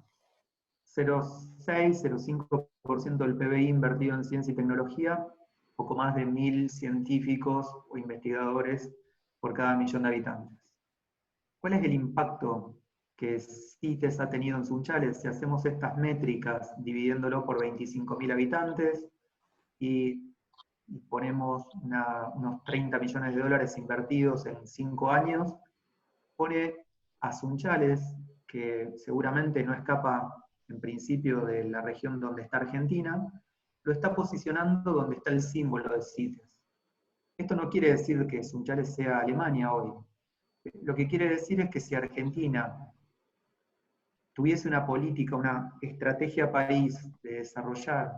0,6-0,5% del PBI invertido en ciencia y tecnología, poco más de 1.000 científicos o investigadores por cada millón de habitantes. ¿Cuál es el impacto que CITES ha tenido en Sunchales? Si hacemos estas métricas dividiéndolo por 25.000 habitantes y ponemos unos 30 millones de dólares invertidos en 5 años, pone a Sunchales, que seguramente no escapa en principio de la región donde está Argentina, lo está posicionando donde está el símbolo de CITES. Esto no quiere decir que Sunchales sea Alemania hoy. Lo que quiere decir es que si Argentina tuviese una política, una estrategia país de desarrollar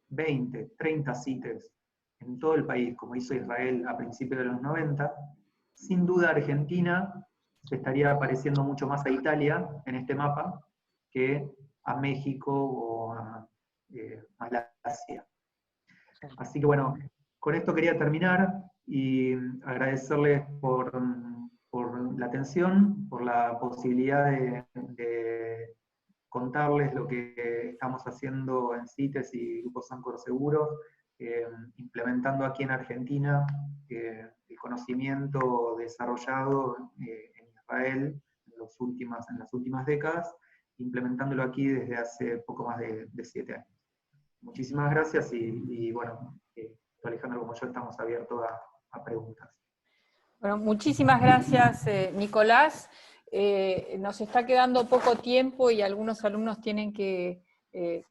20, 30 CITES en todo el país, como hizo Israel a principios de los 90, sin duda Argentina se estaría pareciendo mucho más a Italia en este mapa que a México o a la Asia. Así que bueno, con esto quería terminar y agradecerles por la atención, por la posibilidad de contarles lo que estamos haciendo en CITES y Grupo Sancor Seguros, implementando aquí en Argentina el conocimiento desarrollado en Israel en las últimas décadas, implementándolo aquí desde hace poco más de 7 años. Muchísimas gracias y bueno, Alejandro como yo estamos abiertos a preguntas. Bueno, muchísimas gracias, Nicolás. Nos está quedando poco tiempo y algunos alumnos tienen que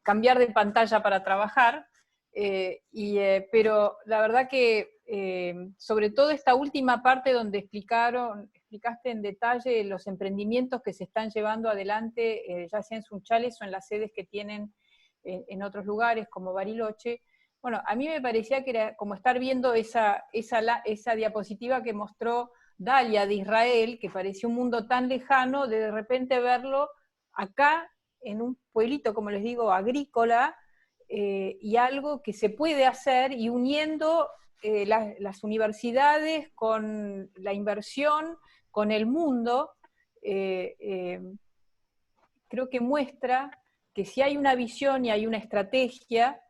cambiar de pantalla para trabajar, pero la verdad que sobre todo esta última parte donde explicaste en detalle los emprendimientos que se están llevando adelante, ya sea en Sunchales o en las sedes que tienen en otros lugares como Bariloche. Bueno, a mí me parecía que era como estar viendo esa diapositiva que mostró Dalia de Israel, que parecía un mundo tan lejano, de repente verlo acá, en un pueblito, como les digo, agrícola, y algo que se puede hacer, y uniendo las universidades con la inversión, con el mundo, creo que muestra que si hay una visión y hay una estrategia,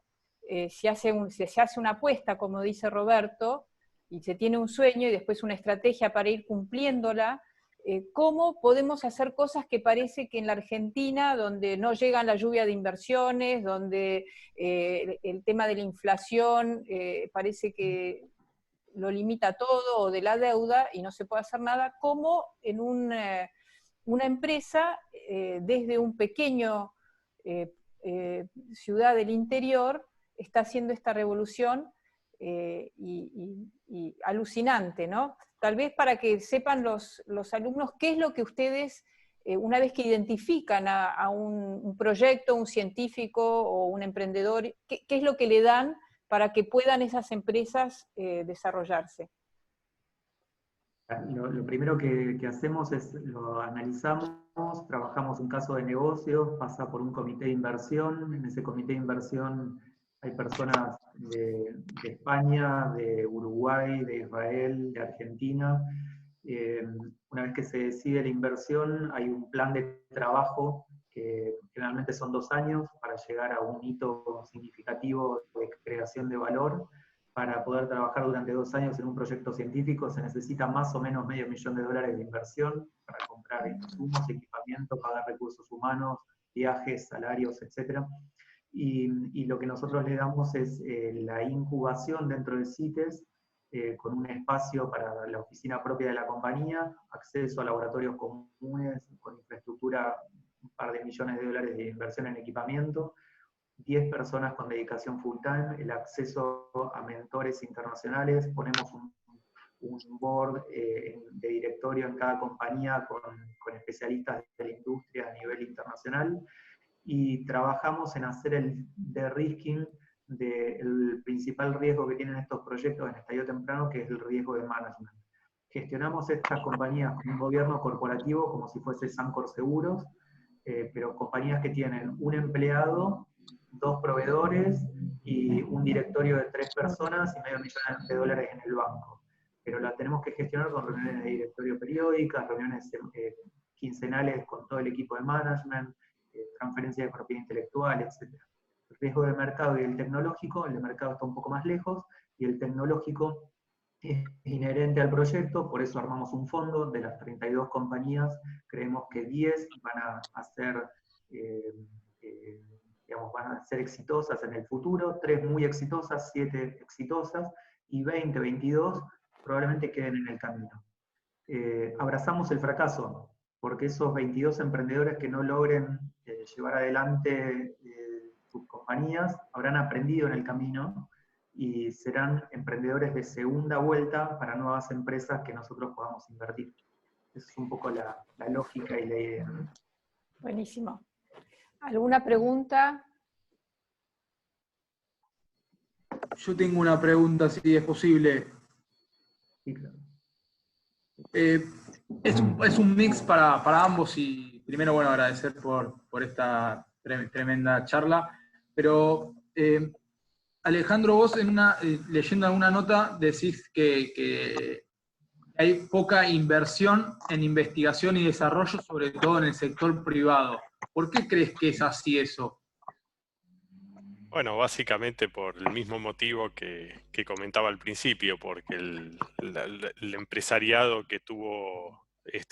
si se hace una apuesta, como dice Roberto, y se tiene un sueño y después una estrategia para ir cumpliéndola, ¿cómo podemos hacer cosas que parece que en la Argentina, donde no llegan la lluvia de inversiones, donde el tema de la inflación parece que lo limita todo, o de la deuda, y no se puede hacer nada, cómo en una empresa, desde un pequeño ciudad del interior, está haciendo esta revolución y alucinante, ¿no? Tal vez para que sepan los alumnos qué es lo que ustedes, una vez que identifican a un proyecto, un científico o un emprendedor, qué es lo que le dan para que puedan esas empresas desarrollarse. Lo primero que hacemos es lo analizamos, trabajamos un caso de negocio, pasa por un comité de inversión. En ese comité de inversión hay personas de España, de Uruguay, de Israel, de Argentina. Una vez que se decide la inversión, hay un plan de trabajo que generalmente son 2 años para llegar a un hito significativo de creación de valor. Para poder trabajar durante 2 años en un proyecto científico se necesita más o menos $500.000 de inversión para comprar insumos, equipamiento, pagar recursos humanos, viajes, salarios, etc. Y lo que nosotros le damos es la incubación dentro de CITES, con un espacio para la oficina propia de la compañía, acceso a laboratorios comunes, con infraestructura, un par de $1.000.000 de inversión en equipamiento, 10 personas con dedicación full time, el acceso a mentores internacionales, ponemos un board de directorio en cada compañía con especialistas de la industria a nivel internacional, y trabajamos en hacer el de-risking del principal riesgo que tienen estos proyectos en estadio temprano, que es el riesgo de management. Gestionamos estas compañías con un gobierno corporativo como si fuese Sancor Seguros, pero compañías que tienen un empleado, 2 proveedores y un directorio de 3 personas y $500.000 en el banco. Pero la tenemos que gestionar con reuniones de directorio periódicas, reuniones quincenales con todo el equipo de management, transferencia de propiedad intelectual, etc. El riesgo de mercado y el tecnológico, el de mercado está un poco más lejos, y el tecnológico es inherente al proyecto, por eso armamos un fondo. De las 32 compañías, creemos que 10 van a ser van a ser exitosas en el futuro, 3 muy exitosas, 7 exitosas, y 20, 22 probablemente queden en el camino. Abrazamos el fracaso, porque esos 22 emprendedores que no logren llevar adelante sus compañías habrán aprendido en el camino y serán emprendedores de segunda vuelta para nuevas empresas que nosotros podamos invertir. Esa es un poco la lógica y la idea, ¿no? Buenísimo. ¿Alguna pregunta? Yo tengo una pregunta, si es posible. Sí, claro. Es un mix para ambos, y primero, bueno, agradecer por esta tremenda charla, pero Alejandro, vos leyendo alguna nota decís que hay poca inversión en investigación y desarrollo, sobre todo en el sector privado. ¿Por qué crees que es así eso? Bueno, básicamente por el mismo motivo que comentaba al principio, porque el empresariado que tuvo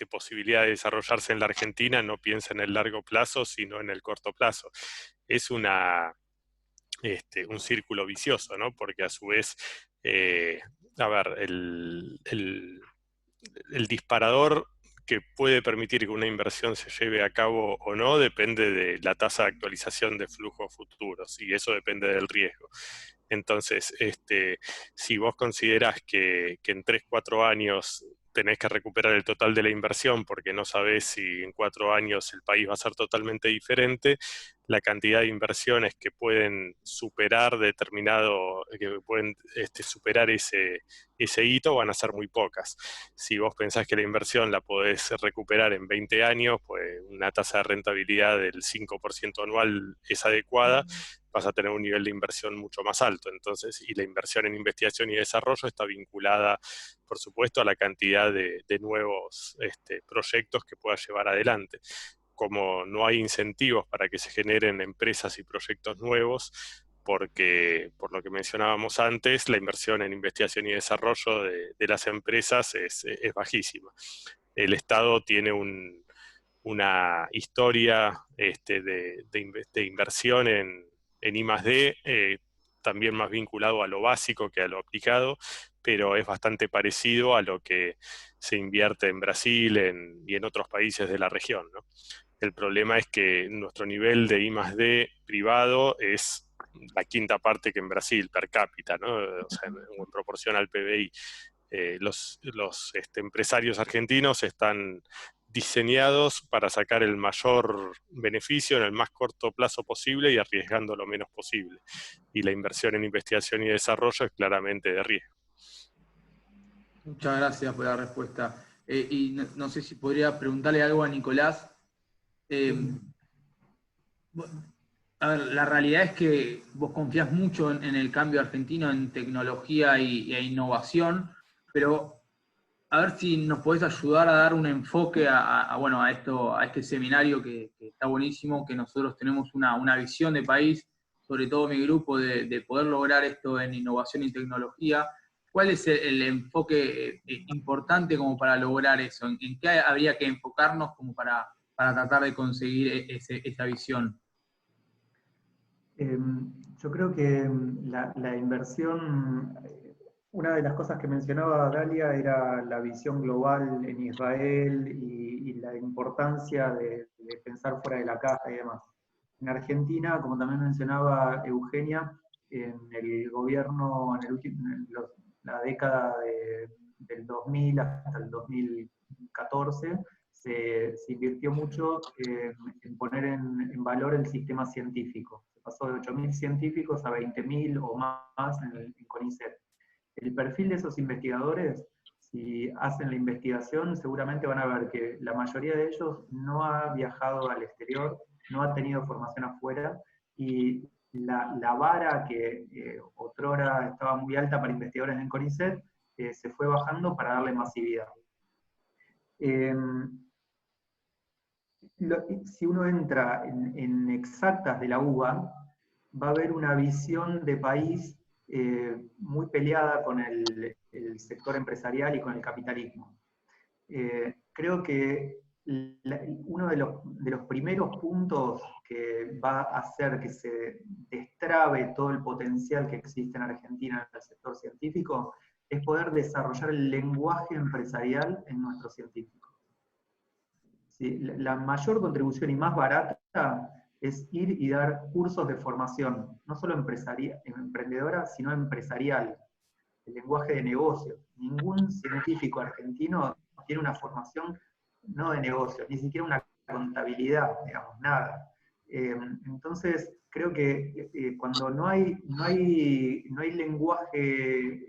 posibilidad de desarrollarse en la Argentina no piensa en el largo plazo, sino en el corto plazo. Es un círculo vicioso, ¿no? Porque a su vez, el disparador que puede permitir que una inversión se lleve a cabo o no depende de la tasa de actualización de flujos futuros, y eso depende del riesgo. Entonces, si vos considerás que en 3-4 años tenés que recuperar el total de la inversión porque no sabés si en 4 años el país va a ser totalmente diferente, la cantidad de inversiones que pueden superar superar ese hito van a ser muy pocas. Si vos pensás que la inversión la podés recuperar en 20 años, pues una tasa de rentabilidad del 5% anual es adecuada, vas a tener un nivel de inversión mucho más alto. Entonces, y la inversión en investigación y desarrollo está vinculada, por supuesto, a la cantidad de nuevos proyectos que pueda llevar adelante. Como no hay incentivos para que se generen empresas y proyectos nuevos, porque, por lo que mencionábamos antes, la inversión en investigación y desarrollo de las empresas es bajísima. El Estado tiene una historia de inversión en I+D, también más vinculado a lo básico que a lo aplicado, pero es bastante parecido a lo que se invierte en Brasil y en otros países de la región, ¿no? El problema es que nuestro nivel de I+D privado es la quinta parte que en Brasil, per cápita, ¿no? O sea, en proporción al PBI. Los empresarios argentinos están diseñados para sacar el mayor beneficio en el más corto plazo posible y arriesgando lo menos posible. Y la inversión en investigación y desarrollo es claramente de riesgo. Muchas gracias por la respuesta. Y no sé si podría preguntarle algo a Nicolás. A ver, la realidad es que vos confías mucho en el cambio argentino, en tecnología e innovación, pero a ver si nos podés ayudar a dar un enfoque a este seminario que está buenísimo, que nosotros tenemos una visión de país, sobre todo mi grupo, de poder lograr esto en innovación y tecnología. ¿Cuál es el enfoque importante como para lograr eso? ¿En qué habría que enfocarnos como para tratar de conseguir esa visión? Yo creo que la inversión, una de las cosas que mencionaba Dalia era la visión global en Israel y la importancia de pensar fuera de la caja y demás. En Argentina, como también mencionaba Eugenia, en el gobierno, en la década del 2000 hasta el 2014, se invirtió mucho en poner en valor el sistema científico. Se pasó de 8.000 científicos a 20.000 o más en CONICET. El perfil de esos investigadores, si hacen la investigación, seguramente van a ver que la mayoría de ellos no ha viajado al exterior, no ha tenido formación afuera, y la vara que otrora estaba muy alta para investigadores en CONICET, se fue bajando para darle masividad. Si uno entra en exactas de la UBA, va a haber una visión de país muy peleada con el sector empresarial y con el capitalismo. Creo que uno de los primeros puntos que va a hacer que se destrabe todo el potencial que existe en Argentina en el sector científico es poder desarrollar el lenguaje empresarial en nuestros científicos. ¿Sí? La mayor contribución y más barata es ir y dar cursos de formación, no solo emprendedora, sino empresarial, el lenguaje de negocio. Ningún científico argentino tiene una formación no de negocio, ni siquiera una contabilidad, digamos, nada. Entonces, creo que cuando no hay lenguaje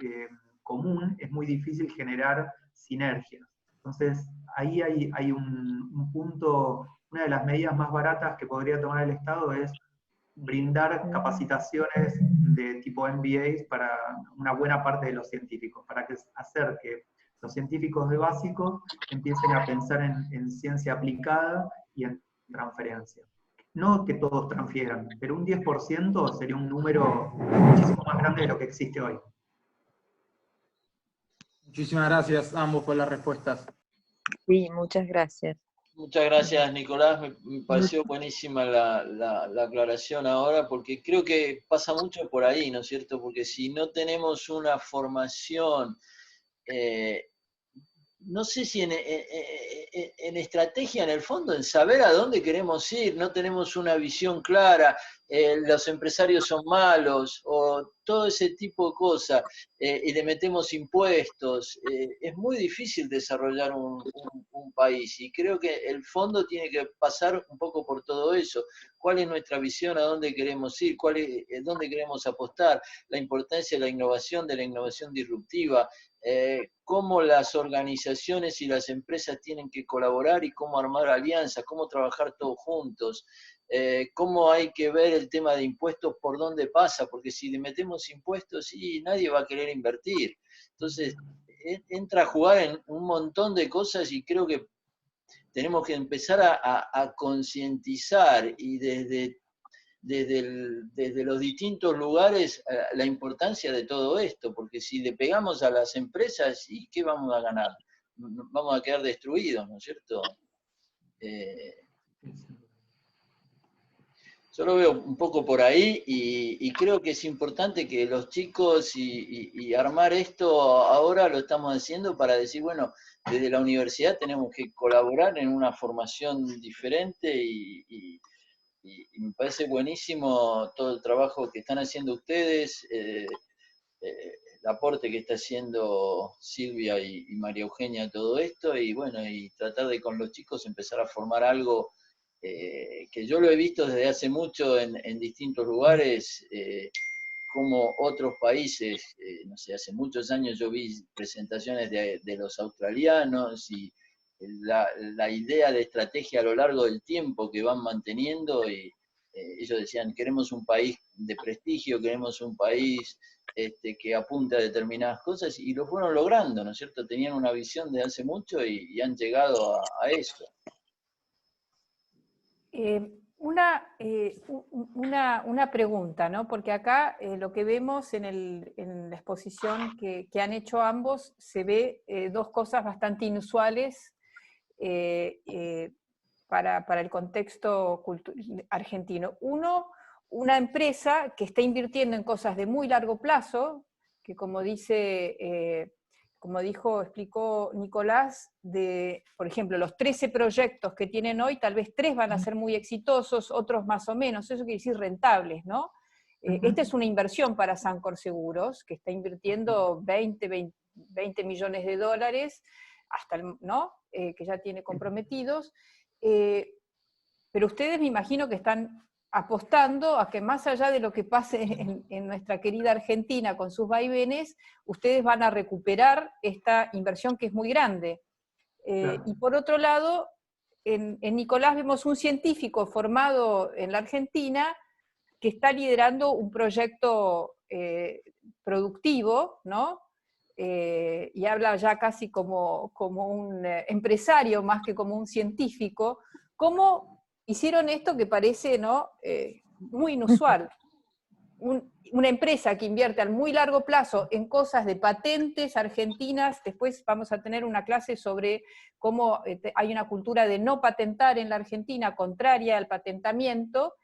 común, es muy difícil generar sinergias. Entonces, ahí hay un punto, una de las medidas más baratas que podría tomar el Estado es brindar capacitaciones de tipo MBAs para una buena parte de los científicos, para hacer que los científicos de básicos empiecen a pensar en ciencia aplicada y en transferencia. No que todos transfieran, pero un 10% sería un número muchísimo más grande de lo que existe hoy. Muchísimas gracias a ambos por las respuestas. Sí, muchas gracias. Muchas gracias, Nicolás. Me pareció buenísima la aclaración ahora, porque creo que pasa mucho por ahí, ¿no es cierto? Porque si no tenemos una formación, no sé si en estrategia, en el fondo, en saber a dónde queremos ir, no tenemos una visión clara, los empresarios son malos, o todo ese tipo de cosas, y le metemos impuestos, es muy difícil desarrollar un país, y creo que el fondo tiene que pasar un poco por todo eso. ¿Cuál es nuestra visión? ¿A dónde queremos ir? ¿Dónde queremos apostar? La importancia de la innovación disruptiva, cómo las organizaciones y las empresas tienen que colaborar y cómo armar alianzas, cómo trabajar todos juntos, cómo hay que ver el tema de impuestos, por dónde pasa, porque si le metemos impuestos, sí, nadie va a querer invertir. Entonces, entra a jugar en un montón de cosas y creo que tenemos que empezar a concientizar y desde desde los distintos lugares la importancia de todo esto, porque si le pegamos a las empresas, ¿y qué vamos a ganar? Vamos a quedar destruidos, ¿no es cierto? Yo lo veo un poco por ahí y creo que es importante que los chicos y armar esto ahora lo estamos haciendo para decir, bueno, desde la universidad tenemos que colaborar en una formación diferente y me parece buenísimo todo el trabajo que están haciendo ustedes, el aporte que está haciendo Silvia y María Eugenia a todo esto, y bueno, y tratar de con los chicos empezar a formar algo que yo lo he visto desde hace mucho en distintos lugares, como otros países, no sé, hace muchos años yo vi presentaciones de los australianos y la idea de estrategia a lo largo del tiempo que van manteniendo, y ellos decían, queremos un país de prestigio, queremos un país que apunte a determinadas cosas, y lo fueron logrando, ¿no es cierto? Tenían una visión de hace mucho y han llegado a eso. Una pregunta, ¿no? Porque acá lo que vemos en la exposición que han hecho ambos, se ve dos cosas bastante inusuales para el contexto argentino. Uno, una empresa que está invirtiendo en cosas de muy largo plazo, que como explicó Nicolás, por ejemplo, los 13 proyectos que tienen hoy, tal vez 3 van a ser muy exitosos, otros más o menos, eso quiere decir rentables, ¿no? Esta es una inversión para Sancor Seguros, que está invirtiendo 20 millones de dólares, ¿no? Que ya tiene comprometidos, pero ustedes me imagino que están apostando a que más allá de lo que pase en nuestra querida Argentina con sus vaivenes, ustedes van a recuperar esta inversión que es muy grande. Claro. Y por otro lado, en Nicolás vemos un científico formado en la Argentina que está liderando un proyecto productivo, ¿no? Y habla ya casi como un empresario más que como un científico. ¿Cómo hicieron esto que parece, ¿no? Muy inusual? Una empresa que invierte a muy largo plazo en cosas de patentes argentinas. Después vamos a tener una clase sobre cómo hay una cultura de no patentar en la Argentina, contraria al patentamiento.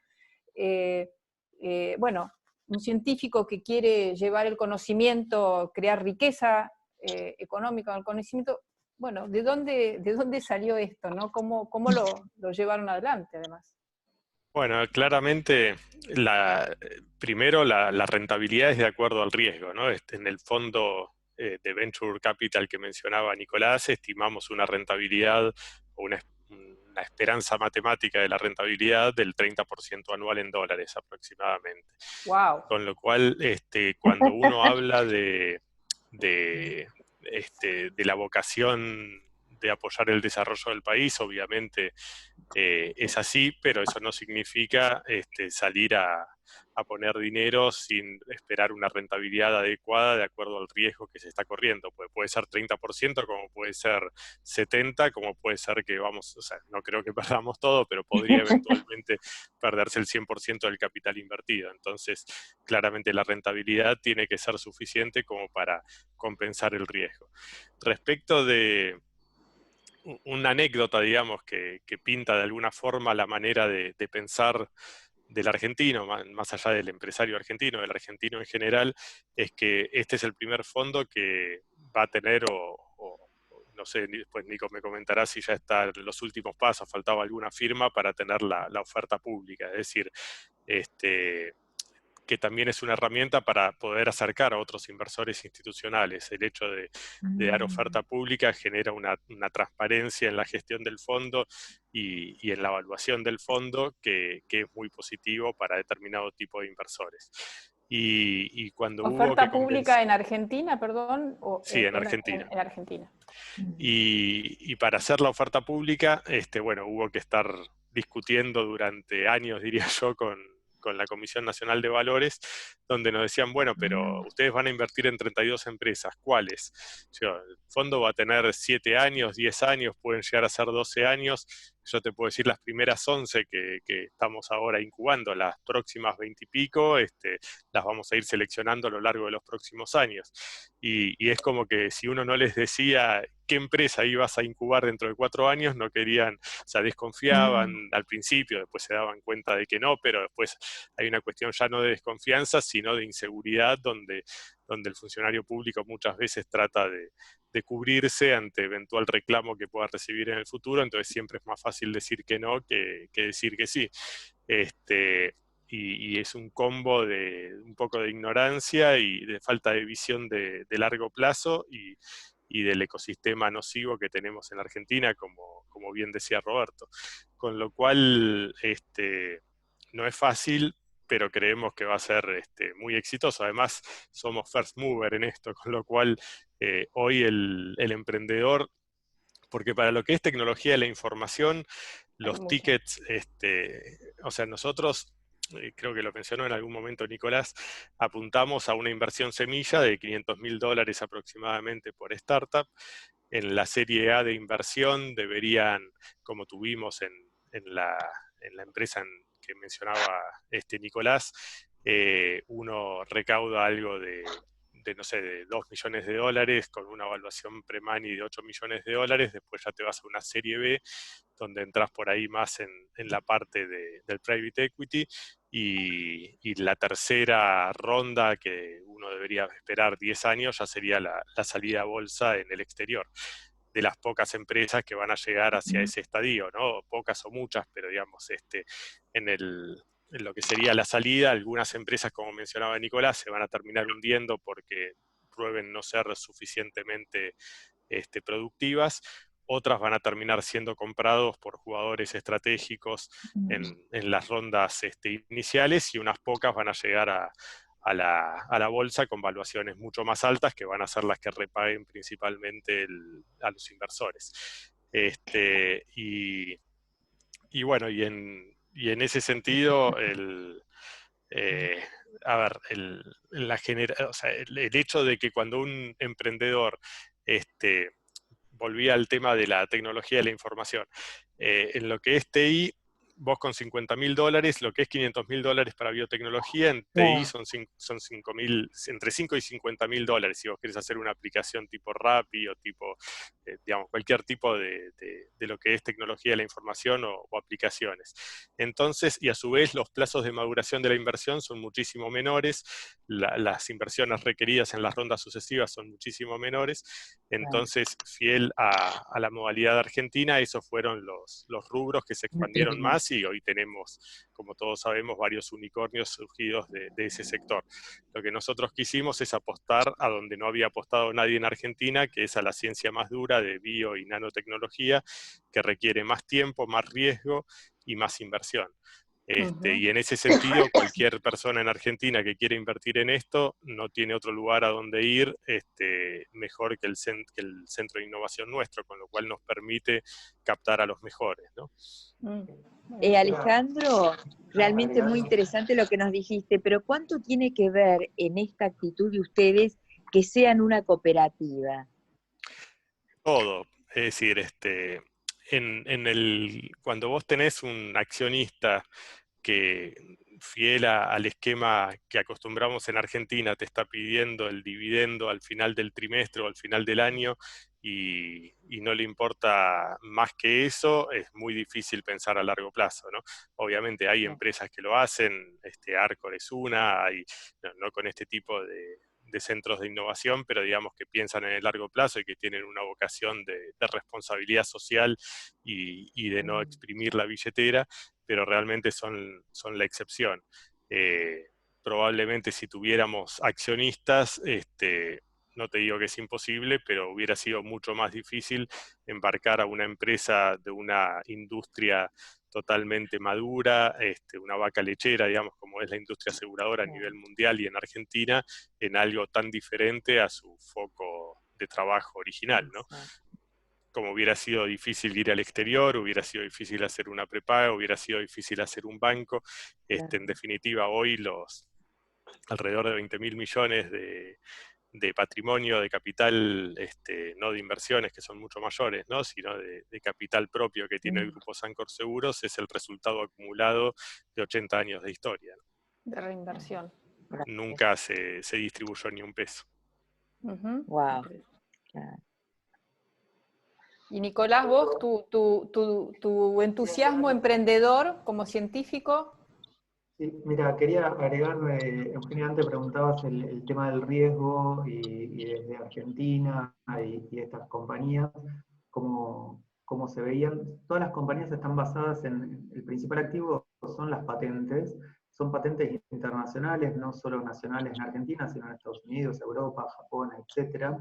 Bueno, un científico que quiere llevar el conocimiento, crear riqueza económica con el conocimiento. Bueno, ¿de dónde salió esto, ¿no? ¿Cómo lo llevaron adelante, además? Bueno, claramente, primero la rentabilidad es de acuerdo al riesgo, ¿no? En el fondo de Venture Capital que mencionaba Nicolás, estimamos una rentabilidad o una esperanza matemática de la rentabilidad del 30% anual en dólares aproximadamente. Wow. Con lo cual, cuando uno habla de la vocación de apoyar el desarrollo del país, obviamente es así, pero eso no significa salir a poner dinero sin esperar una rentabilidad adecuada de acuerdo al riesgo que se está corriendo. Puede ser 30%, como puede ser 70%, como puede ser que no creo que perdamos todo, pero podría eventualmente perderse el 100% del capital invertido. Entonces, claramente la rentabilidad tiene que ser suficiente como para compensar el riesgo. Respecto de una anécdota, digamos, que pinta de alguna forma la manera de pensar del argentino, más allá del empresario argentino, del argentino en general, es que este es el primer fondo que va a tener, no sé, después Nico me comentará si ya está en los últimos pasos, faltaba alguna firma para tener la oferta pública, es decir, que también es una herramienta para poder acercar a otros inversores institucionales. El hecho de dar oferta pública genera una transparencia en la gestión del fondo y en la evaluación del fondo que es muy positivo para determinado tipo de inversores. Y cuando ¿Oferta pública en Argentina, perdón? Sí, en Argentina. En Argentina. Y para hacer la oferta pública, bueno, hubo que estar discutiendo durante años, diría yo, con la Comisión Nacional de Valores, donde nos decían, bueno, pero ustedes van a invertir en 32 empresas, ¿cuáles? El fondo va a tener 7 años, 10 años, pueden llegar a ser 12 años, yo te puedo decir las primeras 11 que estamos ahora incubando, las próximas 20 y pico, las vamos a ir seleccionando a lo largo de los próximos años. Y es como que si uno no les decía qué empresa ibas a incubar dentro de 4 años, no querían, o sea, desconfiaban al principio, después se daban cuenta de que no, pero después hay una cuestión ya no de desconfianza, sino de inseguridad, donde el funcionario público muchas veces trata de cubrirse ante eventual reclamo que pueda recibir en el futuro, entonces siempre es más fácil decir que no que decir que sí. Y es un combo de un poco de ignorancia y de falta de visión de largo plazo y del ecosistema nocivo que tenemos en Argentina, como bien decía Roberto. Con lo cual, no es fácil, pero creemos que va a ser muy exitoso. Además, somos first mover en esto, con lo cual hoy el emprendedor, porque para lo que es tecnología de la información, los tickets, o sea, nosotros, creo que lo mencionó en algún momento Nicolás, apuntamos a una inversión semilla de $500.000 aproximadamente por startup. En la serie A de inversión deberían, como tuvimos en la empresa que mencionaba Nicolás, uno recauda algo de, no sé, de $2 millones, con una evaluación pre-money de $8 millones, después ya te vas a una serie B, donde entras por ahí más en la parte del private equity, y la tercera ronda, que uno debería esperar 10 años, ya sería la salida a bolsa en el exterior, de las pocas empresas que van a llegar hacia ese estadio, ¿no? Pocas o muchas, pero digamos, en lo que sería la salida, algunas empresas, como mencionaba Nicolás, se van a terminar hundiendo porque prueben no ser suficientemente productivas. Otras van a terminar siendo comprados por jugadores estratégicos en las rondas iniciales, y unas pocas van a llegar a la bolsa con valuaciones mucho más altas, que van a ser las que repaguen principalmente a los inversores. Y bueno, y en ese sentido, a ver, o sea, el hecho de que cuando un emprendedor volvía al tema de la tecnología de la información, en lo que es TI, vos con $50.000, lo que es $500.000 para biotecnología, en TI son 5.000, entre $5 y $50.000, si vos querés hacer una aplicación tipo Rappi o tipo, digamos, cualquier tipo de lo que es tecnología de la información o aplicaciones. Entonces, y a su vez los plazos de maduración de la inversión son muchísimo menores, las inversiones requeridas en las rondas sucesivas son muchísimo menores, entonces, fiel a la modalidad argentina, esos fueron los rubros que se expandieron más, y hoy tenemos, como todos sabemos, varios unicornios surgidos de ese sector. Lo que nosotros quisimos es apostar a donde no había apostado nadie en Argentina, que es a la ciencia más dura de bio y nanotecnología, que requiere más tiempo, más riesgo y más inversión. Y en ese sentido, cualquier persona en Argentina que quiera invertir en esto no tiene otro lugar a donde ir mejor que el centro de innovación nuestro, con lo cual nos permite captar a los mejores, ¿no? Alejandro, realmente muy interesante lo que nos dijiste, pero ¿cuánto tiene que ver en esta actitud de ustedes que sean una cooperativa? Todo, es decir, cuando vos tenés un accionista que, fiel al esquema que acostumbramos en Argentina, te está pidiendo el dividendo al final del trimestre o al final del año, y no le importa más que eso, es muy difícil pensar a largo plazo, ¿no? Obviamente hay empresas que lo hacen, Arcor es una, no con este tipo de centros de innovación, pero digamos que piensan en el largo plazo y que tienen una vocación de responsabilidad social y de no exprimir la billetera, pero realmente son la excepción. Probablemente si tuviéramos accionistas, no te digo que es imposible, pero hubiera sido mucho más difícil embarcar a una empresa de una industria totalmente madura, una vaca lechera, digamos, como es la industria aseguradora a nivel mundial y en Argentina, en algo tan diferente a su foco de trabajo original, ¿no? Como hubiera sido difícil ir al exterior, hubiera sido difícil hacer una prepaga, hubiera sido difícil hacer un banco. En definitiva, hoy los alrededor de 20.000 millones de de patrimonio, de capital, no de inversiones que son mucho mayores, ¿no? Sino de capital propio que tiene el Grupo Sancor Seguros, es el resultado acumulado de 80 años de historia, ¿no? De reinversión. Nunca se distribuyó ni un peso. Wow. Y Nicolás, vos, tu entusiasmo emprendedor como científico. Sí, mira, quería agregar, Eugenia, antes preguntabas el tema del riesgo y desde Argentina y estas compañías, cómo se veían. Todas las compañías están basadas en, el principal activo son las patentes, son patentes internacionales, no solo nacionales en Argentina, sino en Estados Unidos, Europa, Japón, etc.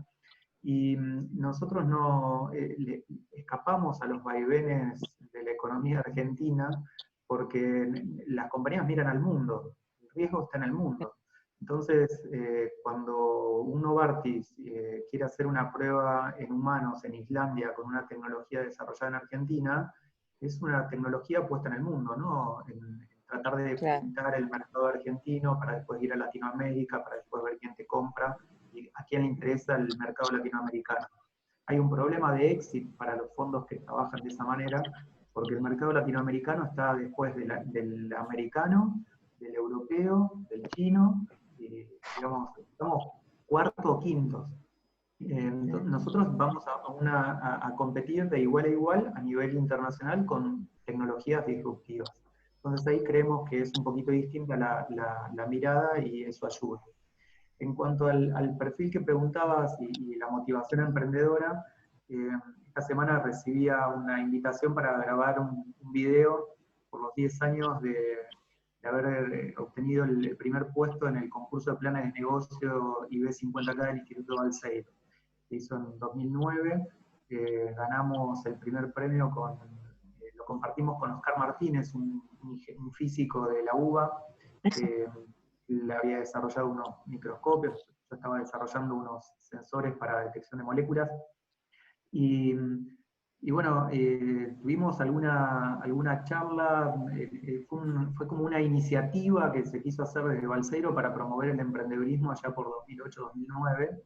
Y nosotros no escapamos a los vaivenes de la economía argentina, porque las compañías miran al mundo, el riesgo está en el mundo. Entonces, cuando un Novartis quiere hacer una prueba en humanos en Islandia con una tecnología desarrollada en Argentina, es una tecnología puesta en el mundo, ¿no? En tratar de pintar el mercado argentino para después ir a Latinoamérica, para después ver quién te compra y a quién le interesa el mercado latinoamericano. Hay un problema de éxito para los fondos que trabajan de esa manera, porque el mercado latinoamericano está después del americano, del europeo, del chino, digamos, estamos cuarto o quintos. Nosotros vamos a competir de igual a igual a nivel internacional con tecnologías disruptivas. Entonces ahí creemos que es un poquito distinta la mirada y eso ayuda. En cuanto al perfil que preguntabas y la motivación emprendedora, esta semana recibía una invitación para grabar un video por los 10 años de haber obtenido el primer puesto en el concurso de planes de negocio IB50K del Instituto Balseiro. Se hizo en 2009, ganamos el primer premio, lo compartimos con Oscar Martínez, un físico de la UBA, le había desarrollado unos microscopios, yo estaba desarrollando unos sensores para detección de moléculas, y bueno, tuvimos alguna charla, fue como una iniciativa que se quiso hacer desde Balseiro para promover el emprendedurismo allá por 2008-2009.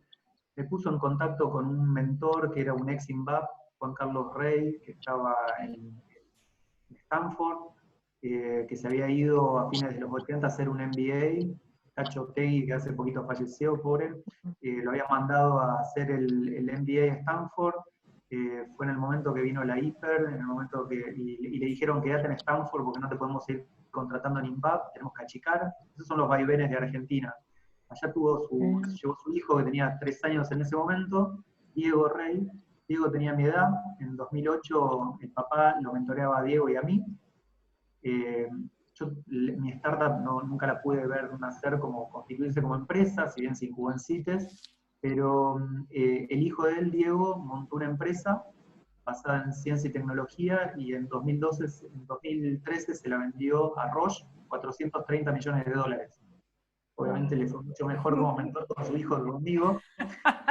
Me puso en contacto con un mentor que era un ex INVAP, Juan Carlos Rey, que estaba en Stanford, que se había ido a fines de los 80 a hacer un MBA, Tacho Tegui, que hace poquito falleció, pobre, lo había mandado a hacer el MBA a Stanford. Fue en el momento que vino la hiper, en el momento y le dijeron quédate en Stanford porque no te podemos ir contratando en INVAP, tenemos que achicar. Esos son los vaivenes de Argentina. Allá llegó su hijo que tenía 3 años en ese momento, Diego Rey. Diego tenía mi edad, en 2008 el papá lo mentoreaba a Diego y a mí. Mi startup nunca la pude ver nacer constituirse como empresa, si bien se incubó en CITES, pero el hijo de él, Diego, montó una empresa basada en ciencia y tecnología y en 2013 se la vendió a Roche, $430 millones. Obviamente le fue mucho mejor como mentor con su hijo que conmigo,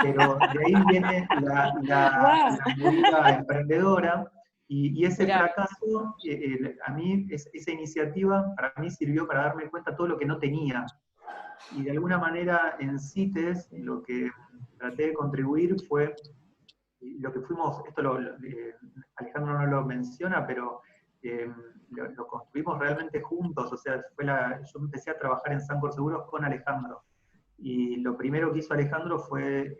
pero de ahí viene la movida emprendedora. Y ese fracaso, a mí, esa iniciativa, para mí sirvió para darme cuenta de todo lo que no tenía. Y de alguna manera en CITES lo que traté de contribuir fue, lo que fuimos, Alejandro no lo menciona, pero lo construimos realmente juntos. O sea, yo empecé a trabajar en Sancor Seguros con Alejandro. Y lo primero que hizo Alejandro fue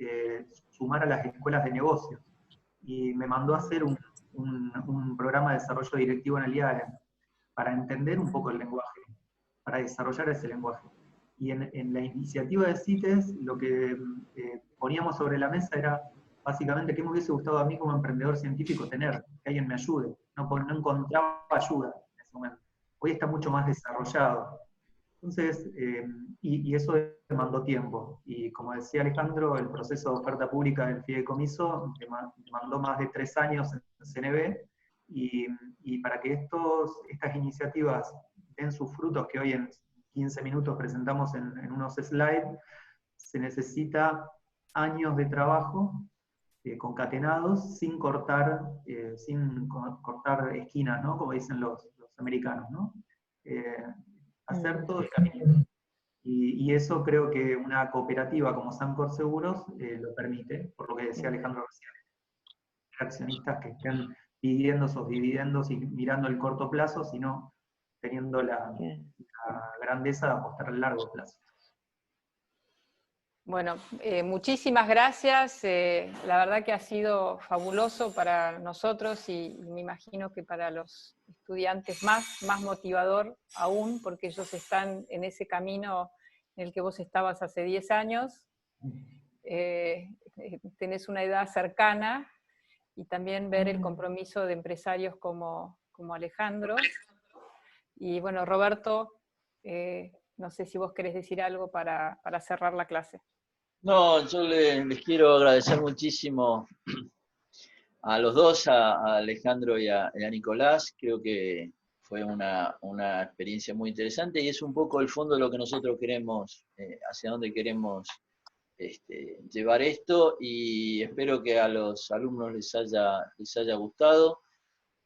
sumar a las escuelas de negocios. Y me mandó a hacer un programa de desarrollo directivo en el IAE para entender un poco el lenguaje, para desarrollar ese lenguaje. Y en la iniciativa de CITES, lo que poníamos sobre la mesa era básicamente qué me hubiese gustado a mí como emprendedor científico tener, que alguien me ayude. No encontraba ayuda en ese momento. Hoy está mucho más desarrollado. Entonces, y eso demandó tiempo. Y como decía Alejandro, el proceso de oferta pública del fideicomiso demandó más de 3 años en CNB, y para que estas iniciativas den sus frutos, que hoy en 15 minutos presentamos en unos slides, se necesita años de trabajo concatenados sin cortar esquinas, ¿no? Como dicen los americanos, ¿no? Hacer todo el camino. Y eso creo que una cooperativa como Sancor Seguros lo permite, por lo que decía Alejandro recién. Accionistas que estén pidiendo esos dividendos y mirando el corto plazo, sino teniendo la grandeza de apostar al largo plazo. Bueno, muchísimas gracias. La verdad que ha sido fabuloso para nosotros y me imagino que para los estudiantes más motivador aún, porque ellos están en ese camino en el que vos estabas hace 10 años. Tenés una edad cercana y también ver el compromiso de empresarios como Alejandro. Y bueno, Roberto, no sé si vos querés decir algo para cerrar la clase. No, yo les quiero agradecer muchísimo a los dos, a Alejandro y a Nicolás. Creo que fue una experiencia muy interesante y es un poco el fondo de lo que nosotros queremos, hacia dónde queremos llevar esto, y espero que a los alumnos les haya gustado.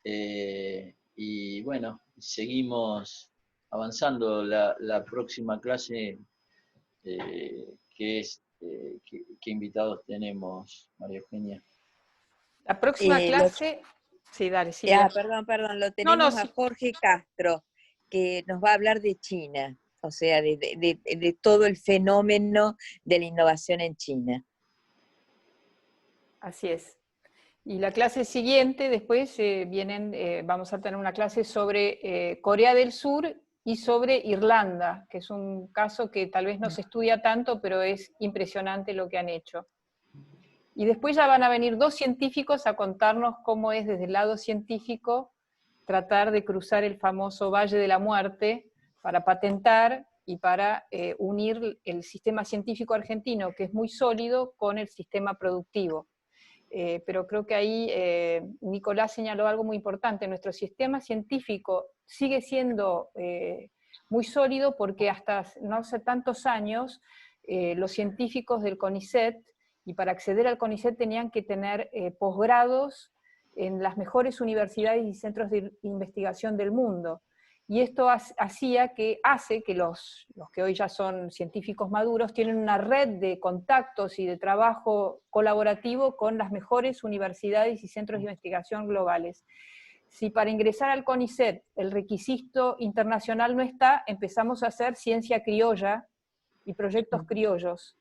Y bueno, seguimos avanzando. La próxima clase, que es ¿qué invitados tenemos, María Eugenia? La próxima clase... Sí, dale, Silvia. Perdón, lo tenemos a Jorge Castro, que nos va a hablar de China, o sea, de todo el fenómeno de la innovación en China. Así es. Y la clase siguiente, después vamos a tener una clase sobre Corea del Sur y sobre Irlanda, que es un caso que tal vez no se estudia tanto, pero es impresionante lo que han hecho. Y después ya van a venir 2 científicos a contarnos cómo es desde el lado científico tratar de cruzar el famoso Valle de la Muerte para patentar y para unir el sistema científico argentino, que es muy sólido, con el sistema productivo. Pero creo que ahí Nicolás señaló algo muy importante. Nuestro sistema científico sigue siendo muy sólido porque hasta no hace tantos años los científicos del CONICET, y para acceder al CONICET tenían que tener posgrados en las mejores universidades y centros de investigación del mundo. Y esto hace que los que hoy ya son científicos maduros tienen una red de contactos y de trabajo colaborativo con las mejores universidades y centros de investigación globales. Si para ingresar al CONICET el requisito internacional no está, empezamos a hacer ciencia criolla y proyectos criollos.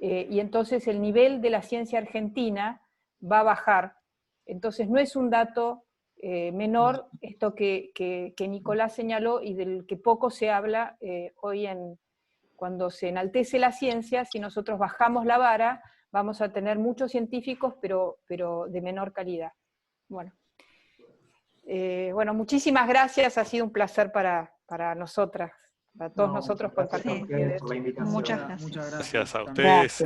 Y entonces el nivel de la ciencia argentina va a bajar. Entonces no es un dato menor esto que Nicolás señaló y del que poco se habla hoy cuando se enaltece la ciencia. Si nosotros bajamos la vara, vamos a tener muchos científicos, pero de menor calidad. Bueno, muchísimas gracias, ha sido un placer para nosotras, para todos nosotros compartir. Muchas gracias a ustedes.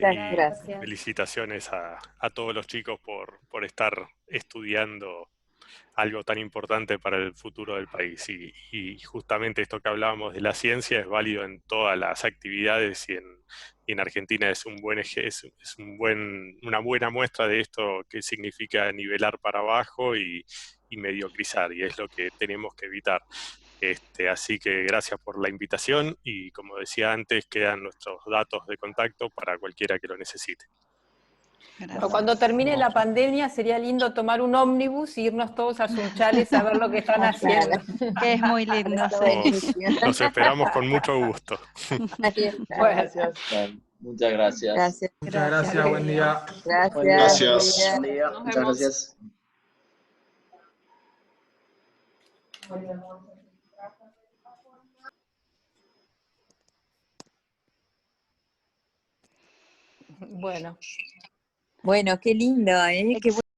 Gracias. Felicitaciones a todos los chicos por estar estudiando algo tan importante para el futuro del país. Y justamente esto que hablábamos de la ciencia es válido en todas las actividades, y en Argentina es una buena muestra de esto que significa nivelar para abajo y mediocrizar, y es lo que tenemos que evitar. Así que gracias por la invitación, y como decía antes, quedan nuestros datos de contacto para cualquiera que lo necesite. Pero cuando termine la pandemia sería lindo tomar un ómnibus e irnos todos a Sunchales a ver lo que están haciendo. Que es muy lindo. Los esperamos con mucho gusto. Gracias. Muchas gracias. Muchas gracias, buen día. Gracias. Buen día. Muchas gracias. Bueno. Bueno, qué lindo, ¿eh? Qué